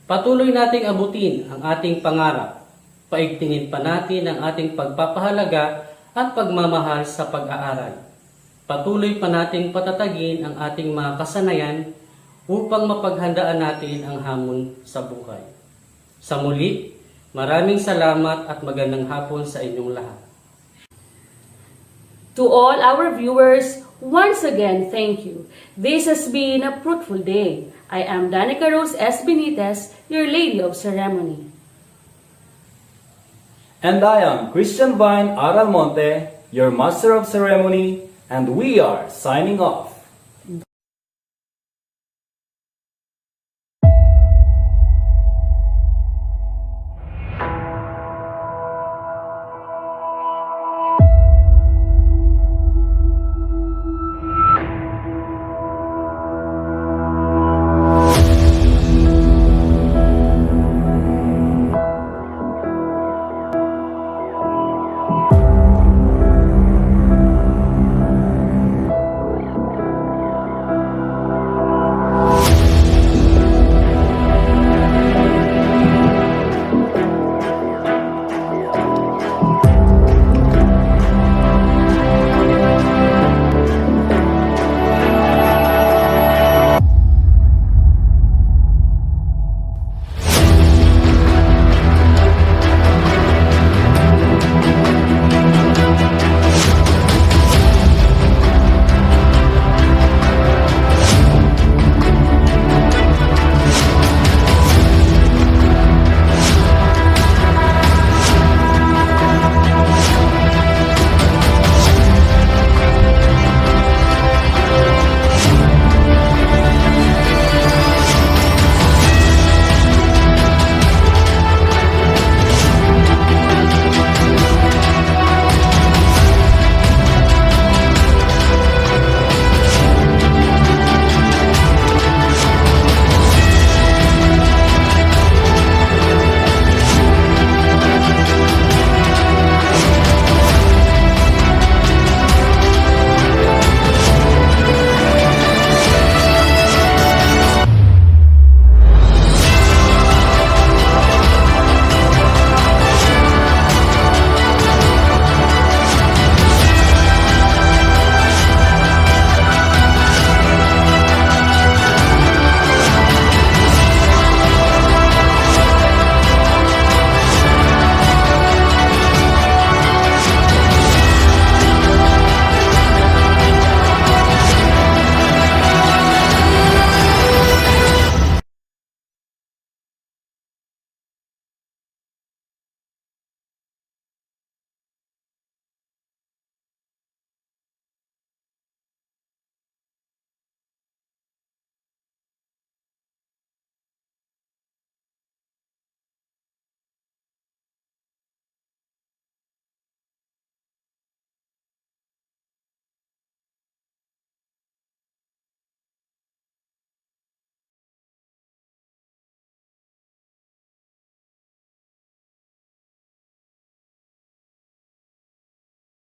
Patuloy nating abutin ang ating pangarap. Paigtingin pa natin ang ating pagpapahalaga at pagmamahal sa pag-aaral. Patuloy pa nating patatagin ang ating mga kasanayan upang mapaghandaan natin ang hamon sa buhay. Sa muli, maraming salamat at magandang hapon sa inyong lahat. To all our viewers, once again, thank you. This has been a fruitful day. I am Danica Rose S. Benitez, your Lady of Ceremony. And I am Christian Vine Aralmonte, your Master of Ceremony, and we are signing off.